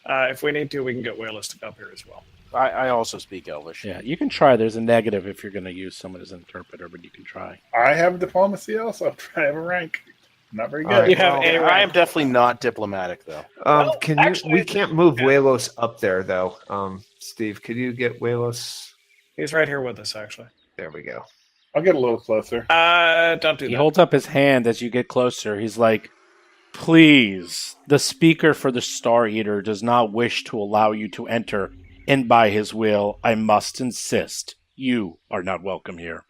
If we need to, we can get Wayless to come here as well. I also speak Elvish. Yeah, you can try. There's a negative if you're going to use someone as an interpreter, but you can try. I have diplomacy also. I have a rank. Not very good. All right. You have a I am rank. definitely not diplomatic, though. We can't move Walos up there, though. Steve, could you get Walos? He's right here with us, actually. There we go. I'll get a little closer. Don't do He that. holds up his hand as you get closer. He's like, "Please, the speaker for the Star Eater does not wish to allow you to enter, and by his will, I must insist. You are not welcome here."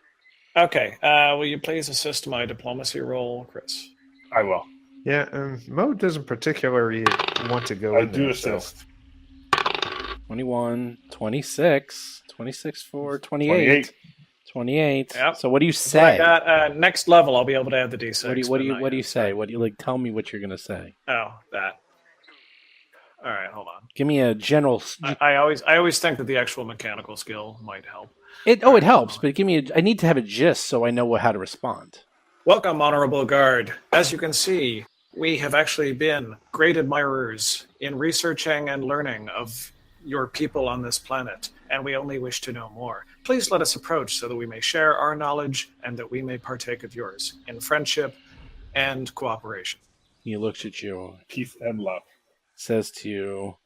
Okay. Will you please assist my diplomacy roll, Chris? I will. Yeah, Mo doesn't particularly want to go I in do there, so- assist. 21, 26, 26 for 28. 28. Yep. So what do you So I say? got next level. I'll be able to add the d6. What do you but not say? yet. What do you like? Tell me what you're gonna say. Oh, that. All right, hold on. Give me a general. I always think that the actual mechanical skill might help. It helps, but give me. I need to have a gist so I know how to respond. Welcome, Honorable Guard. As you can see, we have actually been great admirers in researching and learning of your people on this planet, and we only wish to know more. Please let us approach so that we may share our knowledge and that we may partake of yours in friendship and cooperation. He looks at you, Peace and love. says to you,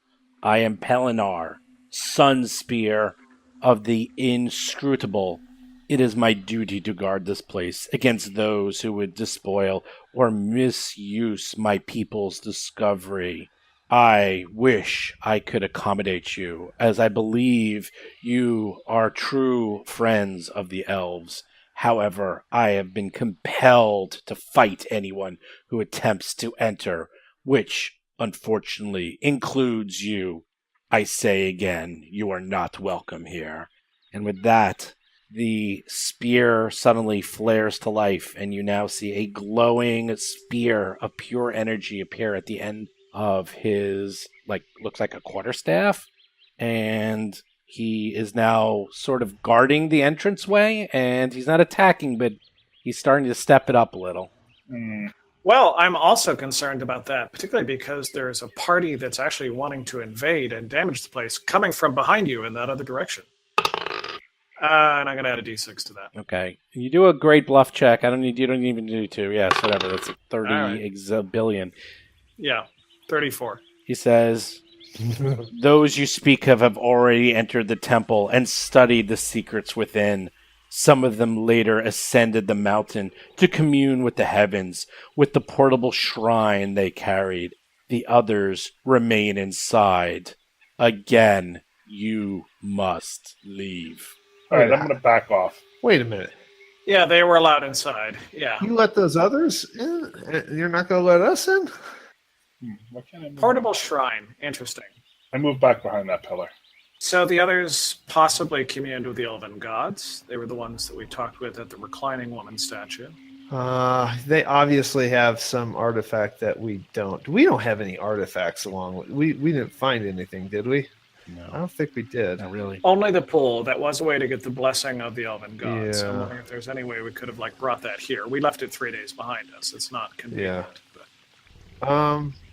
"I am Pelinar, Sun Spear of the Inscrutable. It is my duty to guard this place against those who would despoil or misuse my people's discovery. I wish I could accommodate you, as I believe you are true friends of the elves. However, I have been compelled to fight anyone who attempts to enter, which, unfortunately, includes you. I say again, you are not welcome here." And with that, the spear suddenly flares to life, and you now see a glowing spear of pure energy appear at the end of his, looks like a quarterstaff. And he is now sort of guarding the entranceway, and he's not attacking, but he's starting to step it up a little. Well, I'm also concerned about that, particularly because there's a party that's actually wanting to invade and damage the place coming from behind you in that other direction. And I'm going to add a d6 to that. Okay. You do a great bluff check. You don't even do 2. Yes, whatever. That's 30 right. billion. Yeah, 34. He says, those you speak of have already entered the temple and studied the secrets within. Some of them later ascended the mountain to commune with the heavens, with the portable shrine they carried. The others remain inside. Again, you must leave. All right, I'm going to back off. Wait a minute. Yeah, they were allowed inside. Yeah. You let those others in? You're not going to let us in? Why can't I move? Portable shrine. Interesting. I moved back behind that pillar. So the others possibly communed with the elven gods. They were the ones that we talked with at the reclining woman statue. They obviously have some artifact that we don't. We don't have any artifacts along with. We didn't find anything, did we? No. I don't think we did. Not really. Only the pool. That was a way to get the blessing of the elven gods. Yeah. I'm wondering if there's any way we could have brought that here. We left it 3 days behind us. It's not convenient. Yeah.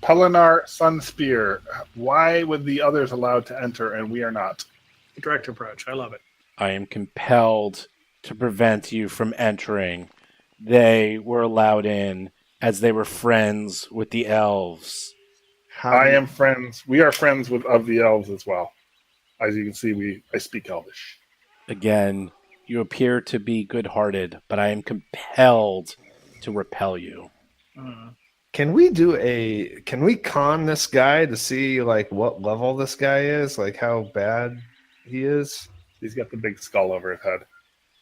Pelinar Sunspear. Why would the others allowed to enter and we are not? Direct approach. I love it. I am compelled to prevent you from entering. They were allowed in as they were friends with the elves. I am friends. We are friends of the elves as well. As you can see, I speak Elvish. Again, you appear to be good-hearted, but I am compelled to repel you. Can we con this guy to see what level this guy is? How bad he is? He's got the big skull over his head.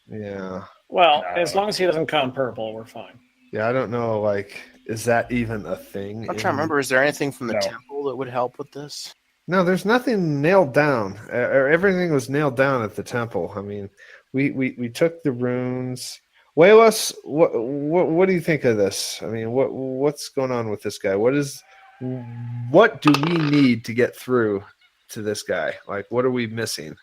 Yeah. Well, as long as he doesn't come purple, we're fine. Yeah, I don't know, is that even a thing? I'm trying to remember, is there anything from the No. temple that would help with this? No, there's nothing nailed down. Everything was nailed down at the temple. I mean, we took the runes. Wayless, what do you think of this? I mean, what's going on with this guy? What do we need to get through to this guy? What are we missing?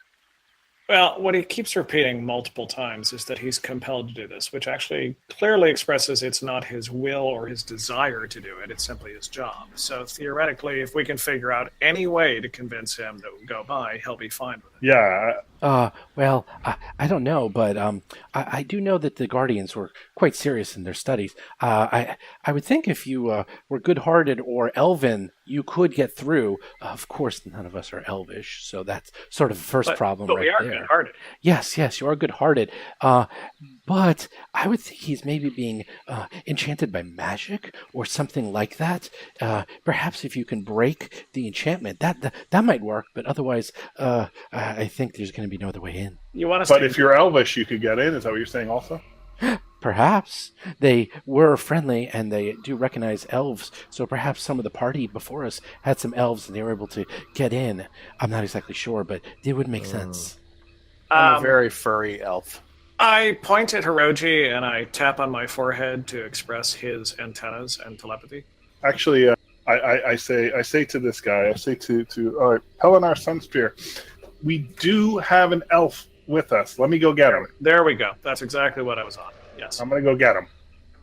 Well, what he keeps repeating multiple times is that he's compelled to do this, which actually clearly expresses it's not his will or his desire to do it. It's simply his job. So theoretically, if we can figure out any way to convince him that we go by, he'll be fine with it. Yeah. Well, I don't know, but I do know that the Guardians were quite serious in their studies. I would think if you were good-hearted or elven, you could get through. Of course, none of us are elvish, so that's sort of the first problem but right we are there. good-hearted. Yes, you are good-hearted. But I would think he's maybe being enchanted by magic or something like that. Perhaps if you can break the enchantment, that might work. But otherwise, I think there's going to be no other way in. You want us But to if you're Elvish, you could get in. Is that what you're saying also? Perhaps they were friendly and they do recognize elves. So perhaps some of the party before us had some elves and they were able to get in. I'm not exactly sure, but it would make sense. I'm a very furry elf. I point at Hiroji and I tap on my forehead to express his antennas and telepathy. Actually, I say to this guy, I say to Pelinar Sunspear, we do have an elf with us. Let me go get him. There we go. That's exactly what I was on. Yes. I'm going to go get him.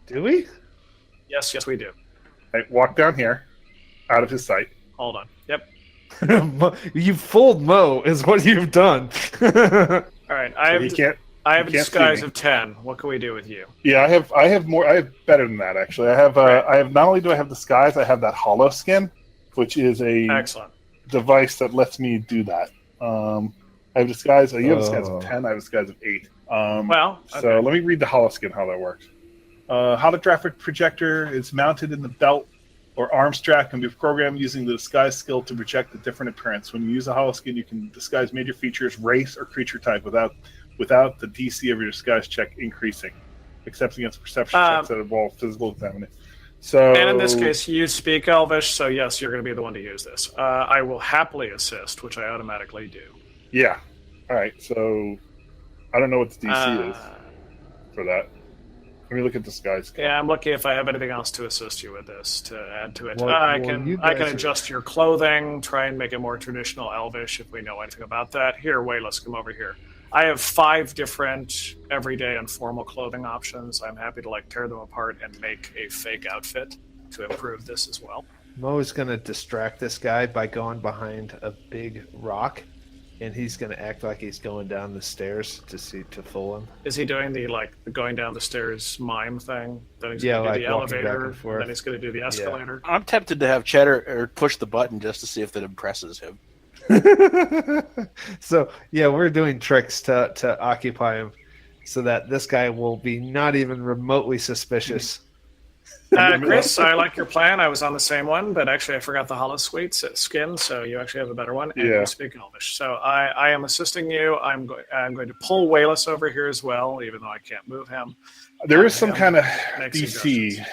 Do we? Yes, we do. I walk down here, out of his sight. Hold on. Yep. You fooled Mo, is what you've done. All right. I have a can't disguise see me. of 10. What can we do with you? Yeah, I have more. I have better than that actually. I have not only do I have disguise, I have that hollow skin, which is a Excellent. device that lets me do that. I have disguise. You have disguise of 10. I have disguise of 8. Well, okay. So let me read the holoskin how that works. Holographic projector is mounted in the belt or arm strap, can be programmed using the disguise skill to project a different appearance. When you use a holoskin, you can disguise major features, race, or creature type without the DC of your disguise check increasing, except against perception checks that involve physical examination. So, and in this case, you speak Elvish, so yes, you're going to be the one to use this. I will happily assist, which I automatically do. Yeah. All right. So I don't know what the DC is for that. Let me look at disguise. Yeah, I'm looking if I have anything else to assist you with this to add to it. Well, I well, can you guys adjust your clothing, try and make it more traditional Elvish if we know anything about that. Here, Wayless, come over here. I have 5 different everyday and formal clothing options. I'm happy to tear them apart and make a fake outfit to improve this as well. Mo is going to distract this guy by going behind a big rock, and he's going to act like he's going down the stairs to fool him. Is he doing the going down the stairs mime thing? Then he's Yeah, going to do the walking back elevator. and forth. Then he's going to do the escalator. I'm tempted to have Cheddar or push the button just to see if that impresses him. So yeah, we're doing tricks to occupy him so that this guy will be not even remotely suspicious. Chris, I like your plan. I was on the same one, but actually I forgot the hollow skin, so you actually have a better one. And you speak Elvish. So I am assisting you. I'm going to pull Wayless over here as well, even though I can't move him. There is some kind of Make DC. suggestions.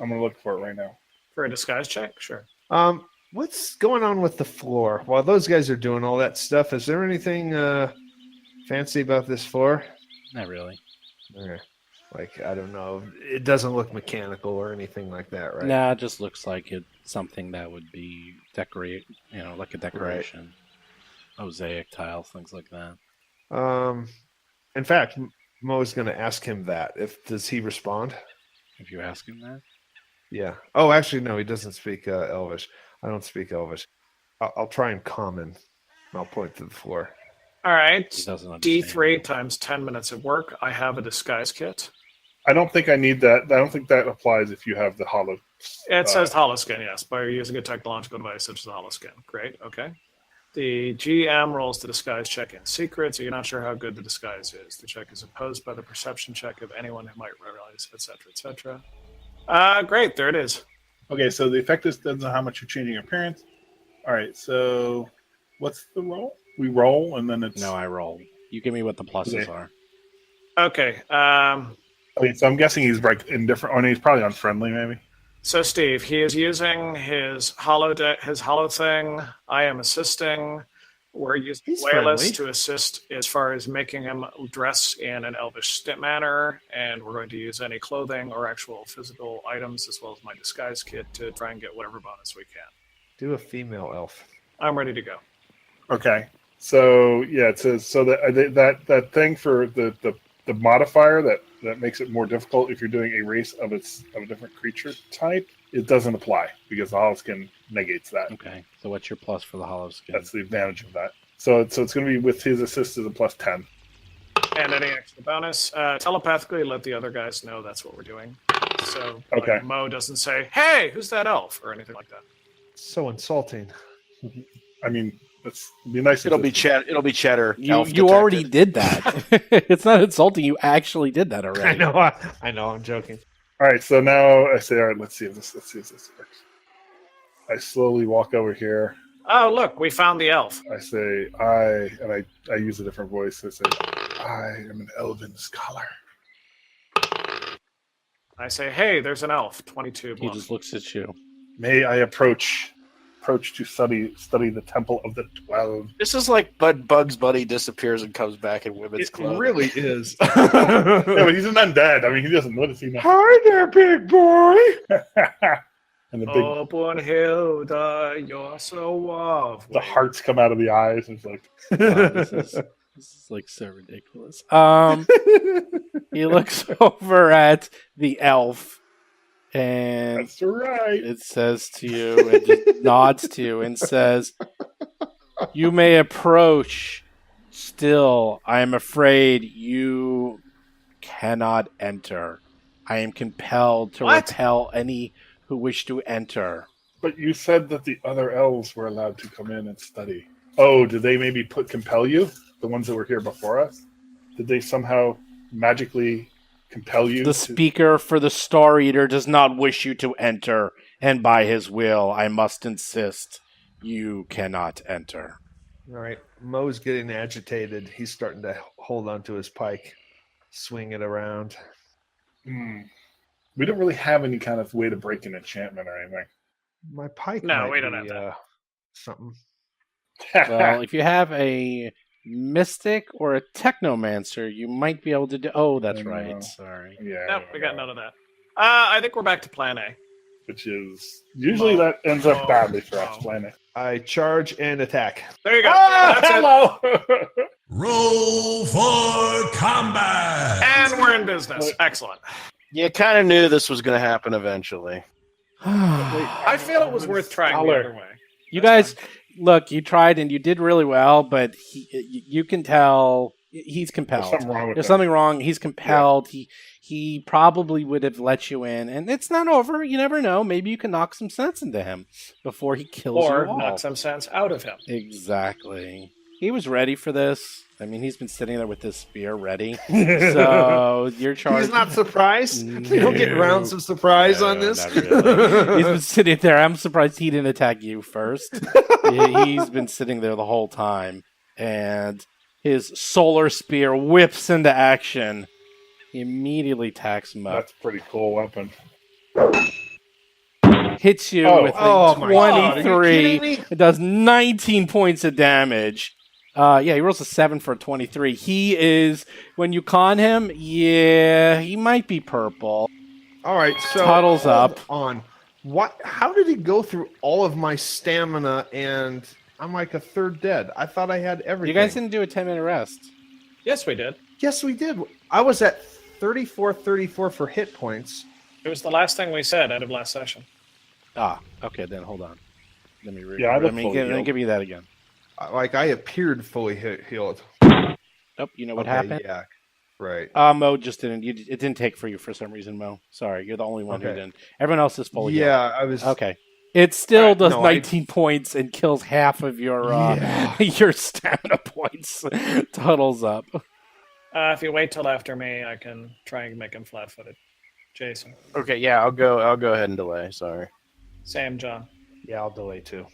I'm going to look for it right now. For a disguise check? Sure. What's going on with the floor? While those guys are doing all that stuff, is there anything fancy about this floor? Not really. Okay. I don't know. It doesn't look mechanical or anything like that, right? Nah, it just looks like it's something that would be like a decoration. Mosaic tiles, things like that. In fact, Mo's going to ask him that. Does he respond? If you ask him that. Yeah. Oh, actually, no, he doesn't speak Elvish. I don't speak Elvish. I'll try and common. I'll point to the floor. All right. He doesn't understand. D3 times 10 minutes of work. I have a disguise kit. I don't think I need that. I don't think that applies if you have the hollow. It says holoskin, yes, by using a technological device such as a holoskin. Great, okay. The GM rolls the disguise check in secret, so you're not sure how good the disguise is. The check is opposed by the perception check of anyone who might realize, etc., etc. Great, there it is. Okay, so the effect depends on how much you're changing your appearance. All right, so what's the roll? We roll, and then it's... No, I roll. You give me what the pluses are. Okay, Okay, so I'm guessing he's indifferent. He's probably unfriendly, maybe. So, Steve, he is using his hollow thing. I am assisting. We're using Wayless to assist as far as making him dress in an elvish manner, and we're going to use any clothing or actual physical items as well as my disguise kit to try and get whatever bonus we can. Do a female elf. I'm ready to go. Okay, so yeah, that thing for the modifier that makes it more difficult if you're doing a race of a different creature type, it doesn't apply because the hollow skin negates that. Okay, so what's your plus for the hollow skin? That's the advantage of that. So it's going to be with his assist is a plus 10. And any extra bonus, telepathically let the other guys know that's what we're doing. So Okay. Mo doesn't say, "Hey, who's that elf?" or anything like that. So insulting. I mean, it'd be nice. It'll be Cheddar. You elf already detected. did that. It's not insulting. You actually did that already. I know. I'm joking. All right, so now I say, all right, let's see if this works. I slowly walk over here. Oh, look, we found the elf. I say, I use a different voice. I say, I am an elven scholar. I say, "Hey, there's an elf." 22 He bluff. just looks at you. May I approach to study the Temple of the 12? This is like Bugs Bunny disappears and comes back in women's clothes. really is. Yeah, but he's an undead. I mean, he doesn't notice. Hi there, big boy. And the big Oh, Brunhilde, you're so lovely. the hearts come out of the eyes. And it's like, Wow, this is like so ridiculous. He looks over at the elf, and that's right. it says to you, it just nods to you and says, "You may approach. Still, I am afraid you cannot enter. I am compelled to repel any who wish to enter." But you said that the other elves were allowed to come in and study. Oh, did they maybe compel you? The ones that were here before us? Did they somehow magically compel you? The speaker for the Star Eater does not wish you to enter, and by his will, I must insist you cannot enter. All right. Mo's getting agitated. He's starting to hold onto his pike, swing it around. We don't really have any kind of way to break an enchantment or anything. My pike. No, might we don't be, have that. Something. Well, if you have a mystic or a technomancer, you might be able to do... Oh, that's right. Sorry. Yeah. Nope, we got none of that. I think we're back to plan A. Which is usually that ends up badly for us. Plan it. I charge and attack. There you go. Ah, That's it. hello. Roll for combat. And we're in business. Excellent. You kind of knew this was going to happen eventually. I feel it was worth trying the other way. You guys, look, you tried and you did really well, but you can tell he's compelled. There's something wrong with There's that. something wrong. He's compelled. He probably would have let you in, and it's not over. You never know. Maybe you can knock some sense into him before he kills Or you all. knock some sense out of him. Exactly. He was ready for this. I mean, he's been sitting there with this spear ready. So you're charged. He's not surprised. We don't get rounds of surprise on this. Not really. He's been sitting there. I'm surprised he didn't attack you first. He's been sitting there the whole time. And his solar spear whips into action. He immediately attacks Mo. That's a pretty cool weapon. Hits you with oh a my God, are you 23. kidding me? It does 19 points of damage. He rolls a 7 for a 23. He is, when you con him, he might be purple. All right, so Tuttle's hold up. on. What? How did he go through all of my stamina and I'm like a third dead? I thought I had everything. You guys didn't do a 10-minute rest. Yes, we did. Yes, we did. I was at 34 for hit points. It was the last thing we said out of last session. Okay, then hold on. Let me Yeah, I look let me fully healed. give you that again. Like I appeared fully healed. Oh, you know what Okay, happened? Yeah, right. Mo just didn't. It didn't take for you for some reason, Mo. Sorry, you're the only one who Okay. didn't. Everyone else is fully healed. Yeah, I was. Okay. It still does no, 19 points and kills half of your your stamina points. Totals up. If you wait till after me, I can try and make him flat-footed. Jason. Okay, yeah, I'll go ahead and delay. Sorry. Sam, John. Yeah, I'll delay too.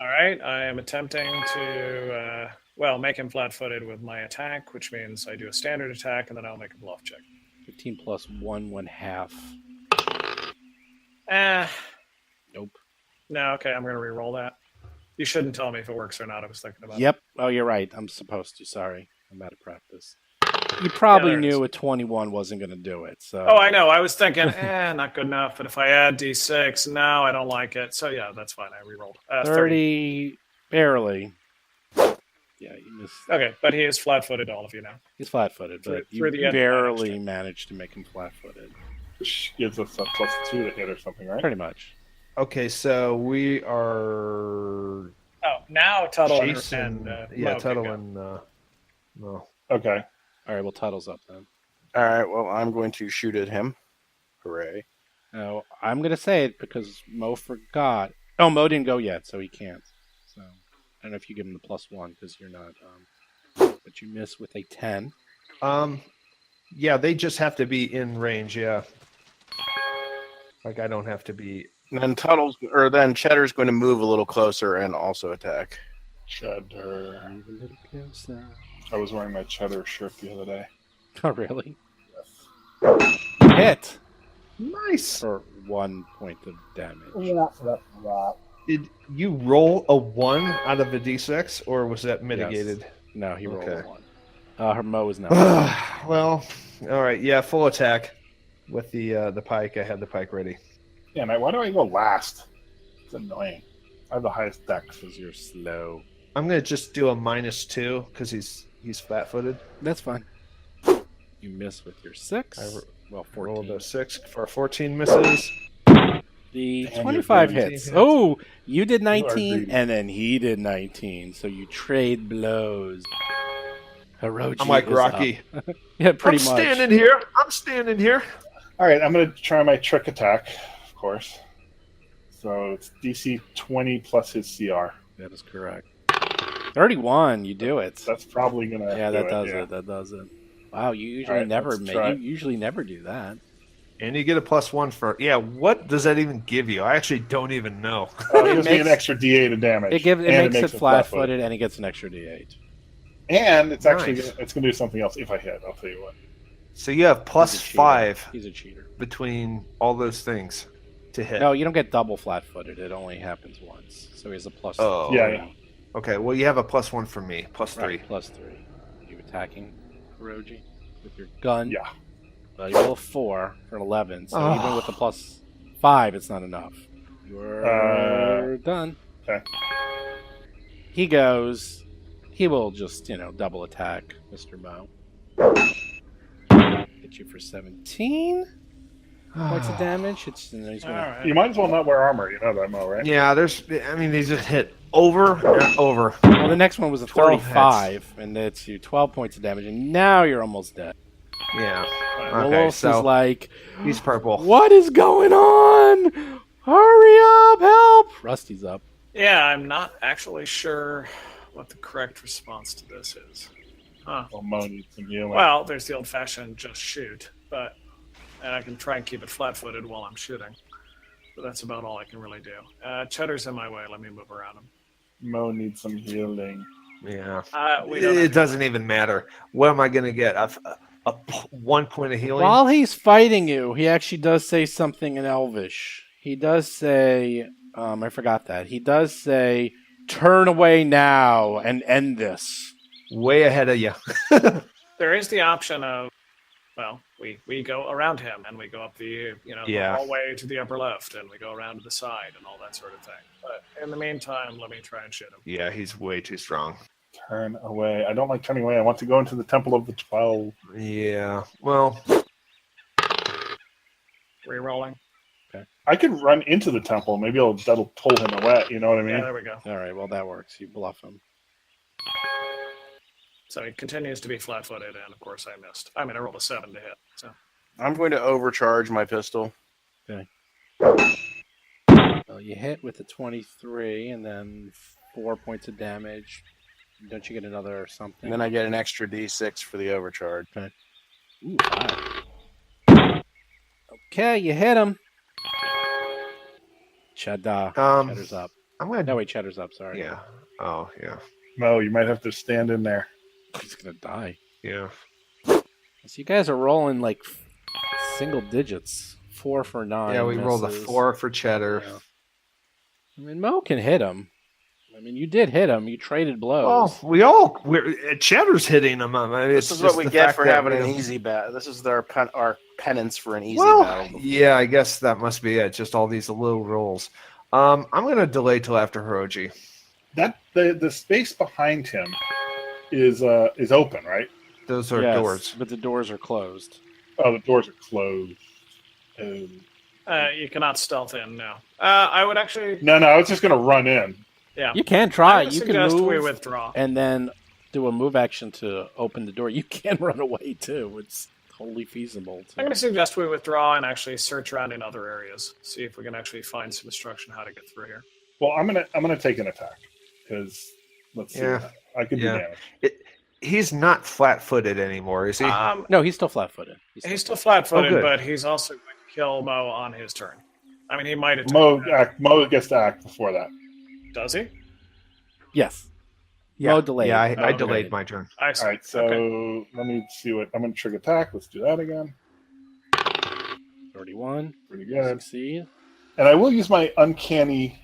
All right, I am attempting to, make him flat-footed with my attack, which means I do a standard attack, and then I'll make a bluff check. 15 plus 1, 1/2. Nope. No, okay, I'm going to re-roll that. You shouldn't tell me if it works or not. I was thinking about it. Yep. Oh, you're right. I'm supposed to. Sorry. I'm out of practice. You probably there it is. knew a 21 wasn't going to do it. So. Oh, I know. I was thinking, not good enough. But if I add D6, no, I don't like it. So, yeah, that's fine. I re-rolled. 30, barely. Yeah, you missed. Okay, but he is flat-footed, all of you now. He's flat-footed, but Through you the barely managed to make him flat-footed. Which gives us a +2 to hit or something, right? Pretty much. Okay, so we are Oh, now Tuttle Jason. and Yeah, Mo Tuttle can go. and Mo. Okay. All right, well, Tuttle's up then. All right, well, I'm going to shoot at him. Hooray. No, I'm going to say it because Mo forgot. Oh, Mo didn't go yet, so he can't. So I don't know if you give him the +1 because you're not. But you miss with a 10. Yeah, they just have to be in range. Yeah, like I don't have to be. And then Cheddar's going to move a little closer and also attack. Cheddar. Move a little closer. I was wearing my cheddar shirt the other day. Oh, really? Yes. Hit Nice. for 1 point of damage. Did you roll a 1 out of a d6, or was that mitigated? No, he rolled Okay. a 1. Her Mo is now. Well, all right. Yeah, full attack with the pike. I had the pike ready. Yeah, man, why do I go last? It's annoying. I have the highest dex. Because you're slow. I'm gonna just do a -2 because he's flat-footed. That's fine. You miss with your 6. I Well, Rolled 14. a 6 for 14 misses. The Damn, 25 you're hits. 19 hits. Oh, you did You are 19, greedy. and then he did 19. So you trade blows. Hiroji I'm like is Rocky. up. Yeah, pretty I'm much. standing here. I'm standing here. All right, I'm going to try my trick attack, of course. So it's DC 20 plus his CR. That is correct. 31, you do it. That's probably going to Yeah, that does it. That does it. Wow, you usually Alright, never let's try you it. usually never do that. And you get a +1 for. Yeah, what does that even give you? I actually don't even know. Oh, it gives me makes- an extra D8 of damage. It and makes it flat-footed, and he gets an extra D8. And it's actually Nice. it's going to do something else if I hit. I'll tell you what. So you have He's a cheater. +5 He's a cheater. between all those things to hit. No, you don't get double flat-footed. It only happens once. So he has a plus. Oh. Yeah, yeah. Okay, well you have a +1 for me, +3. Right, +3. You attacking Hiroji with your gun? Yeah. Well, you roll a 4 for an 11. So Oh. even with the +5, 5, it's not enough. You're done. Okay. He goes. He will just, double attack Mr. Mo. Hit you for 17 points of damage. He's All gonna, right. You might as well not wear armor. You know that, Mo, right? Yeah, they just hit over and over. well, the next one was a 12 35, and that's you 12 points of damage, and now you're almost dead. Yeah. Willis Okay, is so like, he's purple. what is going on? Hurry up, help! Rusty's up. Yeah, I'm not actually sure what the correct response to this is. Huh. Well, Mo needs some healing. Well, there's the old-fashioned just shoot, and I can try and keep it flat-footed while I'm shooting. But that's about all I can really do. Cheddar's in my way. Let me move around him. Mo needs some healing. Yeah. It doesn't even matter. What am I going to get? A 1 point of healing? While he's fighting you, he actually does say something in Elvish. He does say, I forgot that. He does say, turn away now and end this. Way ahead of you. There is the option of, well, we go around him and we go up the the hallway to the upper left and we go around to the side and all that sort of thing. But in the meantime, let me try and shoot him. Yeah, he's way too strong. Turn away. I don't like turning away. I want to go into the Temple of the 12. Yeah. Well, Rerolling. I could run into the temple. Maybe that'll pull him away. You know what I mean? Yeah, there we go. All right, well, that works. You bluff him. So he continues to be flat-footed, and of course I missed. I mean, I rolled a 7 to hit. So I'm going to overcharge my pistol. Well, you hit with a 23, and then 4 points of damage. Don't you get another something? And then I get an extra D6 for the overcharge. Ooh, 5. Okay, you hit him. Cheddar's up. I'm going to... No, wait, Cheddar's up, sorry. Yeah. Oh, yeah. Mo, you might have to stand in there. He's going to die. Yeah. So you guys are rolling like single digits. 4 for 9. Yeah, we rolled a misses. 4 for Cheddar. Yeah. I mean, Mo can hit him. I mean, you did hit him. You traded blows. Well, Cheddar's hitting him. I mean, This is what we get for having an easy battle. This is our penance for an easy battle. Yeah, I guess that must be it. Just all these low rolls. I'm going to delay till after Hiroji. That the space behind him is open, right? Those are Yes, doors. but the doors are closed. Oh, the doors are closed. you cannot stealth in now. I would actually. No, I was just going to run in. Yeah. You can try. I would You can suggest move we withdraw. and then do a move action to open the door. You can run away too. It's totally feasible. I'm going to suggest we withdraw and actually search around in other areas. See if we can actually find some instruction how to get through here. Well, I'm gonna take an attack because let's see. Yeah. I could do damage. He's not flat-footed anymore, is he? No, he's still flat-footed. He's still flat-footed, good. but he's also going to kill Mo on his turn. I mean, he might attack. Mo gets to act before that. Does he? Yes. Yeah. Mo delayed. Yeah, I okay. delayed my turn. I see. All right, so Okay. let me see what I'm going to trigger attack. Let's do that again. 31. Pretty good. Succeed. And I will use my uncanny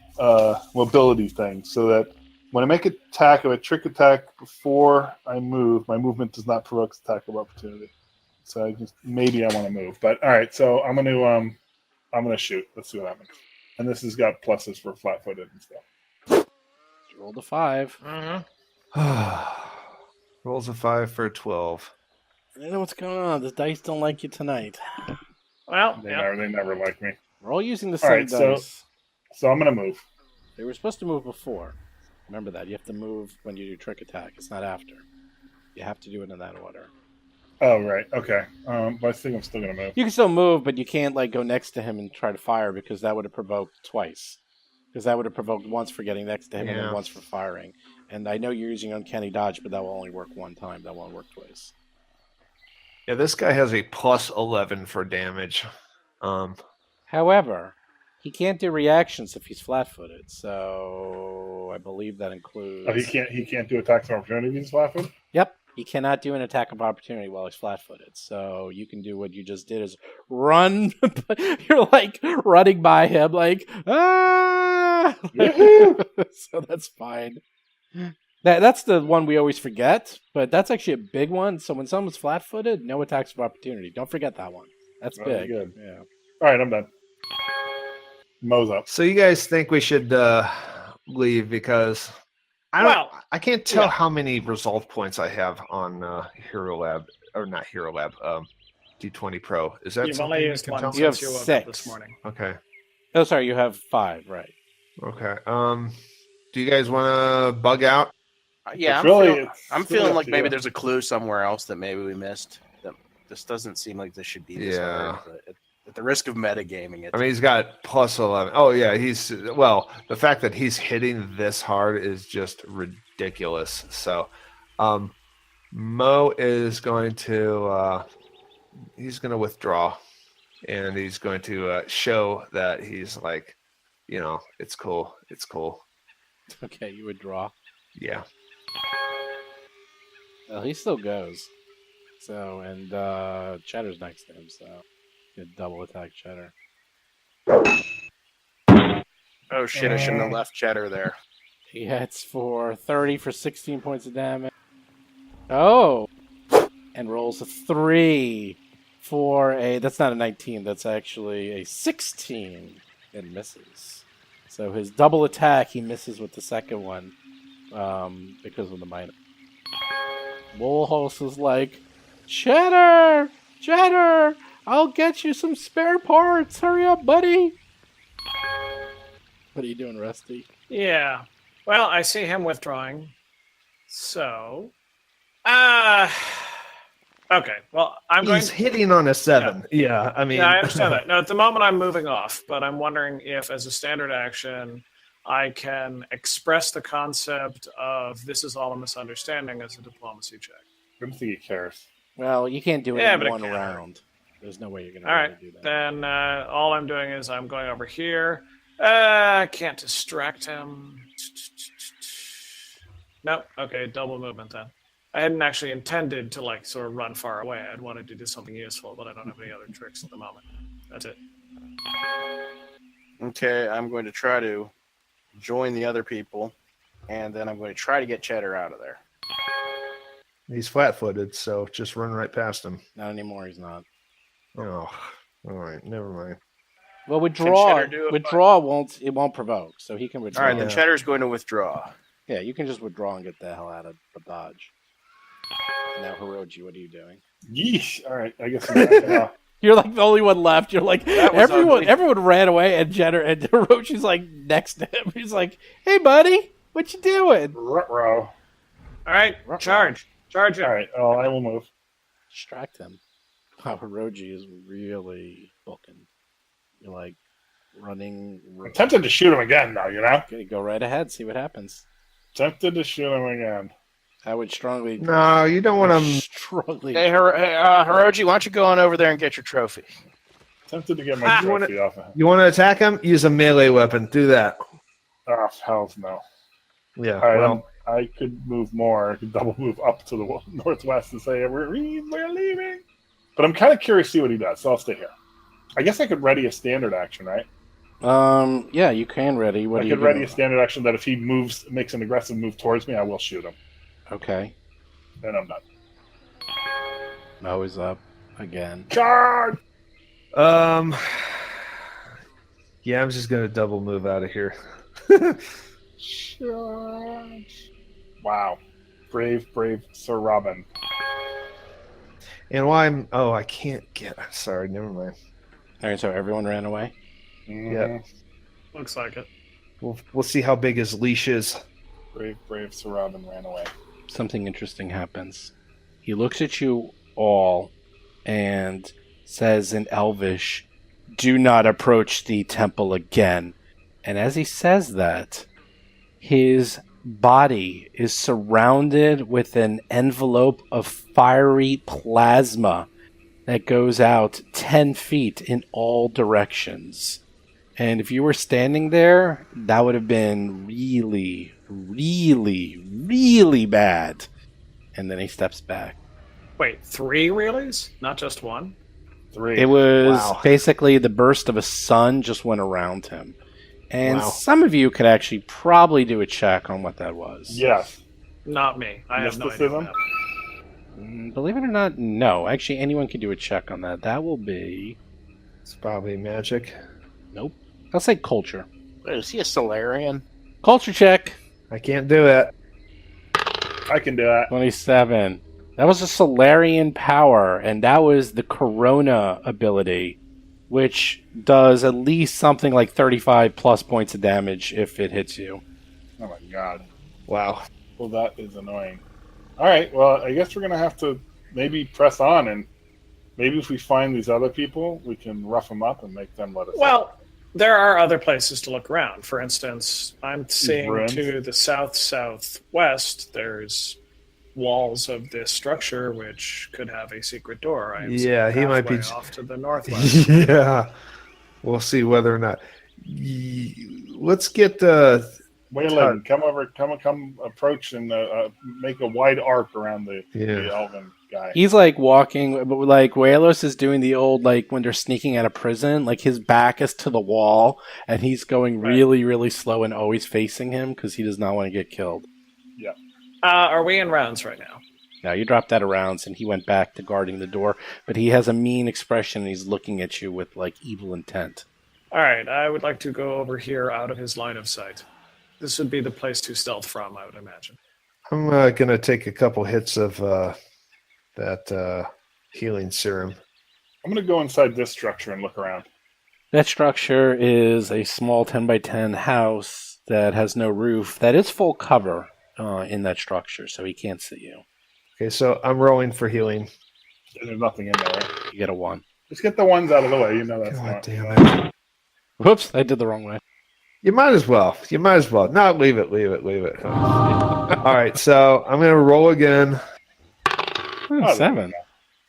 mobility thing so that when I make an attack of a trick attack before I move, my movement does not provoke attack of opportunity. So maybe I want to move. But all right, so I'm gonna shoot. Let's see what happens. And this has got pluses for flat-footed and stuff. You rolled a 5. Rolls a 5 for a 12. I don't know what's going on. The dice don't like you tonight. Well, They yeah. never like me. We're all using the All same right, so- dice. So I'm gonna move. They were supposed to move before. Remember that. You have to move when you do trick attack. It's not after. You have to do it in that order. Oh right, okay. But I think I'm still gonna move. You can still move, but you can't go next to him and try to fire because that would have provoked twice. Because that would have provoked once for getting next to him and then once for firing. And I know you're using uncanny dodge, but that will only work one time. That won't work twice. Yeah, this guy has a plus 11 for damage. However, he can't do reactions if he's flat-footed. So I believe that includes. Oh, he can't do attacks of opportunity if he's flat-footed? Yep. He cannot do an attack of opportunity while he's flat-footed. So you can do what you just did is run. You're running by him ah! So that's fine. That's the one we always forget, but that's actually a big one. So when someone's flat-footed, no attacks of opportunity. Don't forget that one. That's Very big. good. Yeah. All right, I'm done. Mo's up. So you guys think we should leave because I can't tell how many resolve points I have on Hero Lab or not Hero Lab, D20 Pro. Is that You've something only you used can one tell since me? You have you woke up 6. this morning. Okay. Oh, sorry, you have 5, right? Okay. Do you guys want to bug out? Yeah, I'm feeling like maybe there's a clue somewhere else that maybe we missed. That this doesn't seem like this should be this hard. But at the risk of metagaming it. I mean, he's got plus 11. Oh yeah, the fact that he's hitting this hard is just ridiculous. So, Mo is going to withdraw, and he's going to show that he's like, it's cool. It's cool. Okay, you withdraw. Yeah. Well, he still goes. So, and Cheddar's next to him, so you double attack Cheddar. Oh shit! I shouldn't have left Cheddar there. He hits for 30 for 16 points of damage. Oh! And rolls a 3 for that's not a 19, that's actually a 16 and misses. So his double attack, he misses with the second one because of the minor. Woolhouse is like, Cheddar! Cheddar! I'll get you some spare parts! Hurry up, buddy! What are you doing, Rusty? Yeah. Well, I see him withdrawing. So, okay. Well, He's hitting on a 7. Yeah, I mean, yeah, I understand that. Now, at the moment, I'm moving off, but I'm wondering if, as a standard action, I can express the concept of this is all a misunderstanding as a diplomacy check. I don't think he cares. Well, you can't do it Yeah, in but it one can. round. There's no way you're going to All really right, do that. then all I'm doing is I'm going over here. I can't distract him. Nope. Okay, double movement then. I hadn't actually intended to sort of run far away. I'd wanted to do something useful, but I don't have any other tricks at the moment. That's it. Okay, I'm going to try to join the other people, and then I'm going to try to get Cheddar out of there. he's flat-footed, so just run right past him. Not anymore, he's not. Oh, all right, never mind. Well, withdraw Cheddar do it won't provoke, so he can withdraw. All right, then Yeah. Cheddar's going to withdraw. Yeah, you can just withdraw and get the hell out of Dodge. Now, Hiroji, what are you doing? Yeesh. All right, I guess I'm backing off. You're like the only one left. You're like That was ugly. everyone ran away, and Hiroji's like next to him. He's like, "Hey, buddy, what you doing?" Ruh-roh. All right, charge him. All right, I will move. Distract him. Wow, Hiroji is really booking. You're like running. I'm tempted to shoot him again, though, Okay, go right ahead. See what happens. Tempted to shoot him again. I would strongly. No, you don't want to. Strongly. Hey, Hiroji, why don't you go on over there and get your trophy? Tempted to get my You wanna- trophy off of him. You want to attack him? Use a melee weapon. Do that. Oh, hell no. Yeah. All right, well, I could move more. I could double move up to the northwest and say, we're leaving. But I'm kind of curious to see what he does, so I'll stay here. I guess I could ready a standard action, right? Yeah, you can ready. What I are you could ready doing? a standard action that if he makes an aggressive move towards me, I will shoot him. Okay. Then I'm done. Mo is up again. Charge! yeah, I'm just gonna double move out of here. Charge! Wow. Brave Sir Robin. And why I can't get. Sorry, never mind. All right, so everyone ran away. Yeah. Looks like it. We'll see how big his leash is. Brave Sir Robin ran away. Something interesting happens. He looks at you all and says in Elvish, "Do not approach the temple again." And as he says that, his body is surrounded with an envelope of fiery plasma that goes out 10 feet in all directions. And if you were standing there, that would have been really, really, really bad. And then he steps back. Wait, 3 reallys? Not just 1? 3. It was Wow. basically the burst of a sun just went around him. And Wow. some of you could actually probably do a check on what that was. Yes. Not me. I have no idea. Mysticism? What happened. Believe it or not, no. Actually, anyone can do a check on that. That will be... It's probably magic. Nope. I'll say culture. Wait, is he a Solarian? Culture check. I can't do it. I can do that. 27. That was a Solarian power, and that was the Corona ability, which does at least something like 35 plus points of damage if it hits you. Oh my god. Wow. Well, that is annoying. All right. Well, I guess we're gonna have to maybe press on, and maybe if we find these other people, we can rough them up and make them let us. Well, there are other places to look around. For instance, I'm seeing ruins? to the south-southwest, there's walls of this structure which could have a secret door. I am Yeah, seeing he might be pathway off to the northwest. Yeah. We'll see whether or not. Let's get Waylon, come approach and make a wide arc around the elven guy. He's like walking, but like Waelos is doing the old, like when they're sneaking out of prison, like his back is to the wall, and he's going really, really slow and always facing him because he does not want to get killed. Yeah. Are we in rounds right now? Now you dropped out of rounds, and he went back to guarding the door, but he has a mean expression, and he's looking at you with like evil intent. All right, I would like to go over here out of his line of sight. This would be the place to stealth from, I would imagine. I'm going to take a couple hits of that healing serum. I'm going to go inside this structure and look around. That structure is a small 10 by 10 house that has no roof. That is full cover in that structure, so he can't see you. Okay, so I'm rolling for healing. There's nothing in there, right? You get a 1. Just get the ones out of the way. You know that's God not. damn it. Whoops, I did the wrong way. You might as well. No, leave it. All right, so I'm going to roll again. Oh, 7.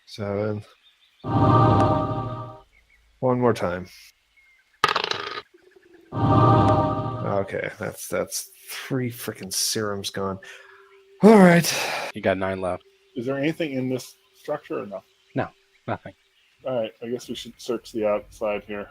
7. One more time. Okay, that's 3 freaking serums gone. All right. You got 9 left. Is there anything in this structure or no? No, nothing. All right, I guess we should search the outside here.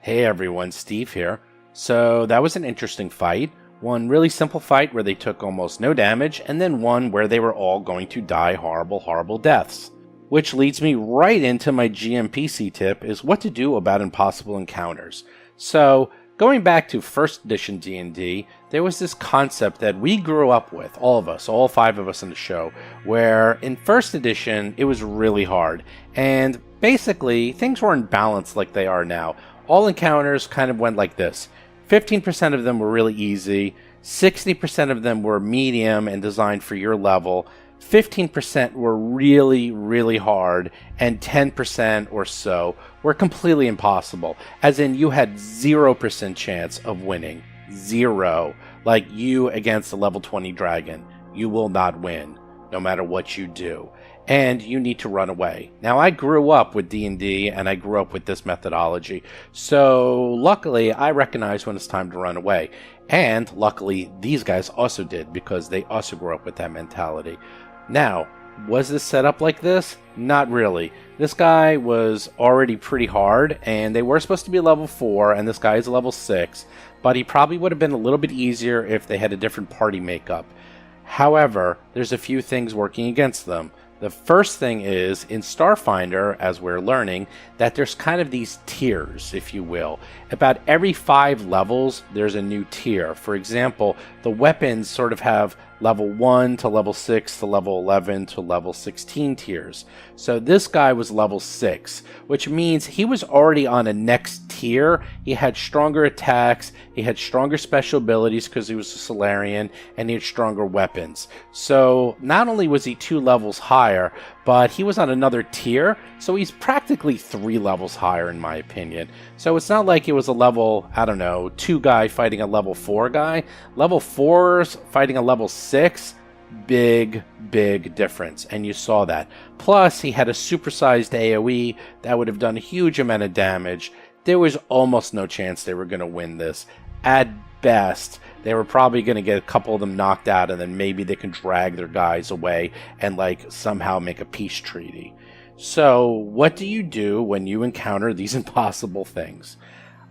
Hey everyone, Steve here. So that was an interesting fight. One really simple fight where they took almost no damage, and then one where they were all going to die horrible, horrible deaths. Which leads me right into my GMPC tip, is what to do about impossible encounters. So, going back to first edition D&D, there was this concept that we grew up with, all of us, all 5 of us in the show, where in first edition it was really hard, and basically things weren't balanced like they are now. All encounters kind of went like this. 15% of them were really easy, 60% of them were medium and designed for your level, 15% were really, really hard, and 10% or so were completely impossible. As in, you had 0% chance of winning. 0. Like you against a level 20 dragon. You will not win, no matter what you do. And you need to run away. Now, I grew up with D&D, and I grew up with this methodology. So, luckily, I recognize when it's time to run away. And, luckily, these guys also did, because they also grew up with that mentality. Now, was this set up like this? Not really. This guy was already pretty hard, and they were supposed to be level 4, and this guy is level 6, but he probably would have been a little bit easier if they had a different party makeup. However, there's a few things working against them. The first thing is, in Starfinder, as we're learning, that there's kind of these tiers, if you will. About every 5 levels, there's a new tier. For example, the weapons sort of have level 1 to level 6 to level 11 to level 16 tiers. So this guy was level 6, which means he was already on a next tier. He had stronger attacks, he had stronger special abilities because he was a Solarian, and he had stronger weapons. So not only was he 2 levels higher, but he was on another tier, so he's practically 3 levels higher in my opinion. So it's not like it was a level, 2 guy fighting a level 4 guy. Level 4's fighting a level 6, big difference, and you saw that. Plus, he had a supersized AoE that would have done a huge amount of damage. There was almost no chance they were going to win this. At best, they were probably going to get a couple of them knocked out, and then maybe they can drag their guys away and somehow make a peace treaty. So, what do you do when you encounter these impossible things?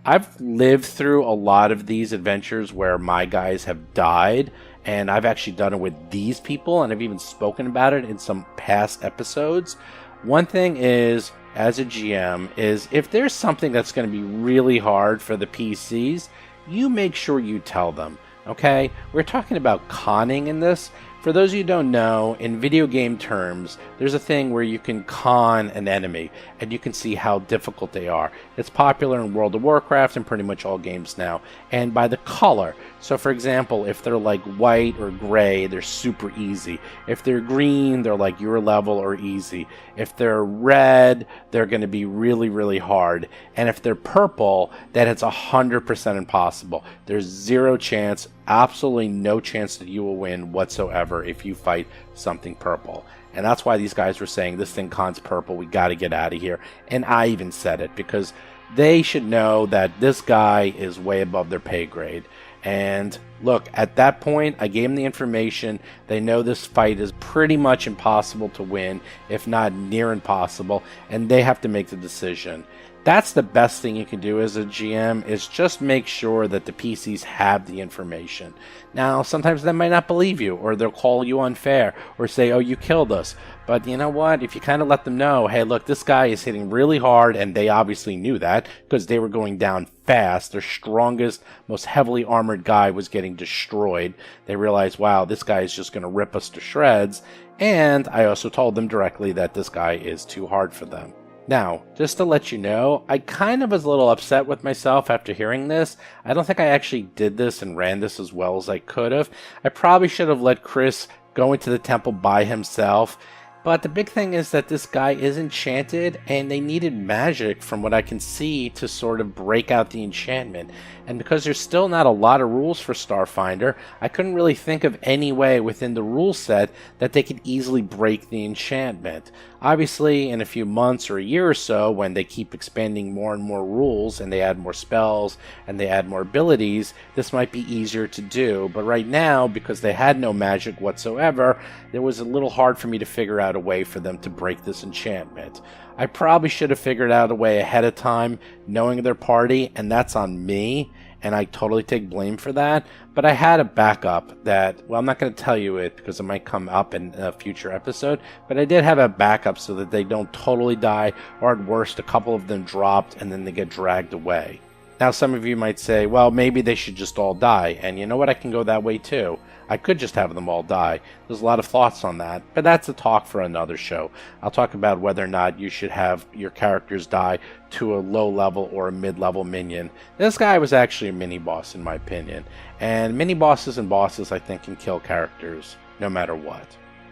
I've lived through a lot of these adventures where my guys have died, and I've actually done it with these people, and I've even spoken about it in some past episodes. One thing is, as a GM is if there's something that's going to be really hard for the PCs, you make sure you tell them. Okay? We're talking about conning in this. For those of you who don't know, in video game terms, there's a thing where you can con an enemy, and you can see how difficult they are. It's popular in World of Warcraft and pretty much all games now, and by the color. So for example, if they're like white or gray, they're super easy. If they're green, they're like your level or easy. If they're red, they're going to be really, really hard. And if they're purple, then it's 100% impossible. There's zero chance, absolutely no chance that you will win whatsoever if you fight something purple. And that's why these guys were saying this thing cons purple, we got to get out of here. And I even said it because they should know that this guy is way above their pay grade. And look, at that point, I gave them the information. They know this fight is pretty much impossible to win, if not near impossible, and they have to make the decision. That's the best thing you can do as a GM, is just make sure that the PCs have the information. Now, sometimes they might not believe you, or they'll call you unfair, or say, oh, you killed us. But you know what? If you kind of let them know, hey, look, this guy is hitting really hard, and they obviously knew that, because they were going down fast. Their strongest, most heavily armored guy was getting destroyed. They realized, wow, this guy is just going to rip us to shreds. And I also told them directly that this guy is too hard for them. Now, just to let you know, I kind of was a little upset with myself after hearing this. I don't think I actually did this and ran this as well as I could have. I probably should have let Chris go into the temple by himself. But the big thing is that this guy is enchanted, and they needed magic, from what I can see, to sort of break out the enchantment. And because there's still not a lot of rules for Starfinder, I couldn't really think of any way within the rule set that they could easily break the enchantment. Obviously, in a few months or a year or so, when they keep expanding more and more rules, and they add more spells, and they add more abilities, this might be easier to do. But right now, because they had no magic whatsoever, it was a little hard for me to figure out a way for them to break this enchantment. I probably should have figured out a way ahead of time, knowing their party, and that's on me, and I totally take blame for that. But I had a backup that, well, I'm not going to tell you it because it might come up in a future episode, but I did have a backup so that they don't totally die, or at worst, a couple of them dropped and then they get dragged away. Now, some of you might say, well, maybe they should just all die, and you know what? I can go that way too. I could just have them all die. There's a lot of thoughts on that, but that's a talk for another show. I'll talk about whether or not you should have your characters die to a low level or a mid-level minion. This guy was actually a mini-boss in my opinion, and mini-bosses and bosses I think can kill characters no matter what.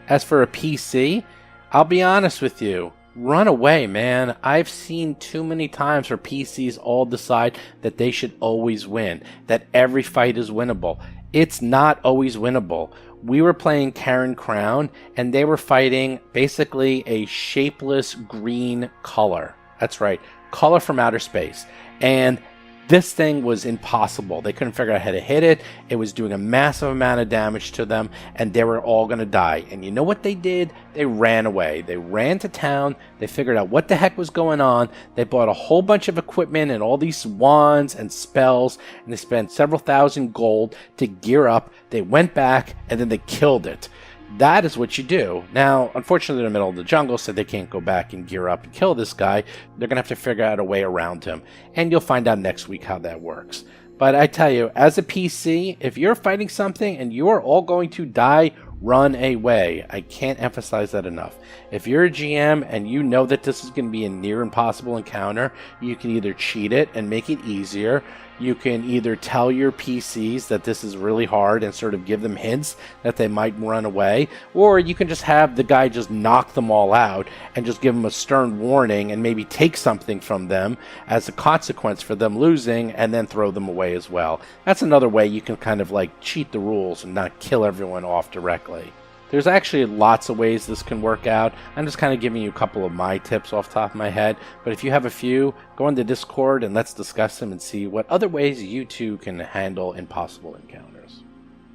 As for a PC, I'll be honest with you, run away, man. I've seen too many times where PCs all decide that they should always win, that every fight is winnable. It's not always winnable. We were playing Karen Crown, and they were fighting basically a shapeless green color. That's right, color from outer space. And this thing was impossible. They couldn't figure out how to hit it. It was doing a massive amount of damage to them, and they were all going to die. And you know what they did? They ran away. They ran to town. They figured out what the heck was going on. They bought a whole bunch of equipment and all these wands and spells, and they spent several thousand gold to gear up. They went back, and then they killed it. That is what you do. Now, unfortunately, they're in the middle of the jungle, so they can't go back and gear up and kill this guy. They're going to have to figure out a way around him. And you'll find out next week how that works. But I tell you, as a PC, if you're fighting something and you are all going to die, run away. I can't emphasize that enough. If you're a GM and you know that this is going to be a near impossible encounter, you can either cheat it and make it easier. You can either tell your PCs that this is really hard and sort of give them hints that they might run away, or you can just have the guy just knock them all out and just give them a stern warning and maybe take something from them as a consequence for them losing and then throw them away as well. That's another way you can kind of like cheat the rules and not kill everyone off directly. There's actually lots of ways this can work out. I'm just kind of giving you a couple of my tips off the top of my head. But if you have a few, go into Discord and let's discuss them and see what other ways you too can handle impossible encounters.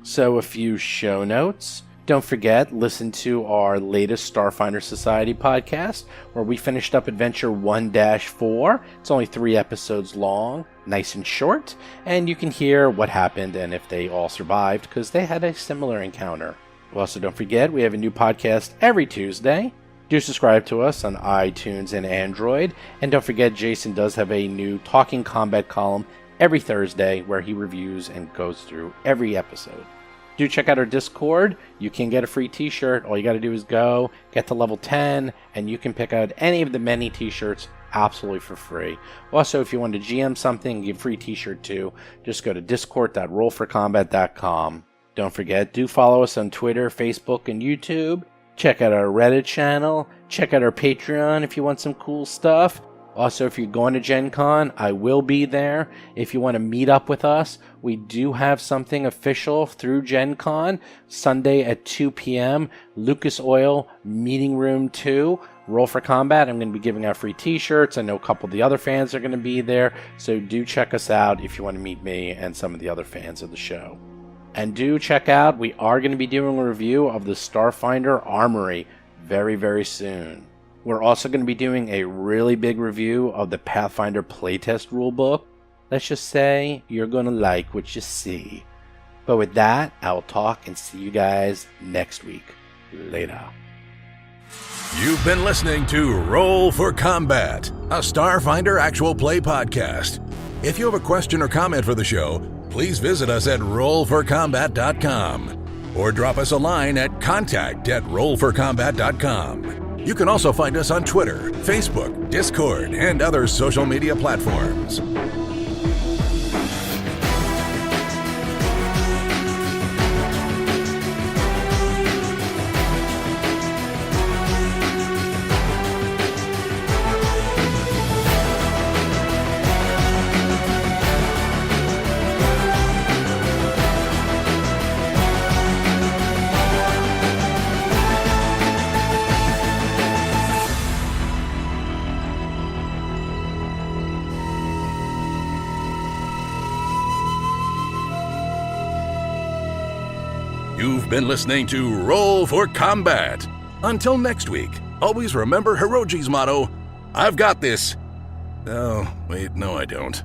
So a few show notes. Don't forget, listen to our latest Starfinder Society podcast, where we finished up Adventure 1-4. It's only 3 episodes long, nice and short, and you can hear what happened and if they all survived, because they had a similar encounter. Also, don't forget, we have a new podcast every Tuesday. Do subscribe to us on iTunes and Android. And don't forget, Jason does have a new Talking Combat column every Thursday where he reviews and goes through every episode. Do check out our Discord. You can get a free t-shirt. All you got to do is go, get to level 10, and you can pick out any of the many t-shirts absolutely for free. Also, if you want to GM something, give a free t-shirt too. Just go to discord.rollforcombat.com. Don't forget, do follow us on Twitter, Facebook, and YouTube. Check out our Reddit channel. Check out our Patreon if you want some cool stuff. Also, if you're going to Gen Con, I will be there. If you want to meet up with us, we do have something official through Gen Con. Sunday at 2 p.m., Lucas Oil, Meeting Room 2, Roll for Combat. I'm going to be giving out free t-shirts. I know a couple of the other fans are going to be there. So do check us out if you want to meet me and some of the other fans of the show. And do check out, we are going to be doing a review of the Starfinder Armory very, very soon. We're also going to be doing a really big review of the Pathfinder playtest rulebook. Let's just say you're going to like what you see. But with that, I'll talk and see you guys next week. Later. You've been listening to Roll for Combat, a Starfinder actual play podcast. If you have a question or comment for the show, please visit us at rollforcombat.com or drop us a line at contact@rollforcombat.com. You can also find us on Twitter, Facebook, Discord, and other social media platforms. You've been listening to Roll for Combat. Until next week, always remember Hiroji's motto, I've got this. Oh, wait, no I don't.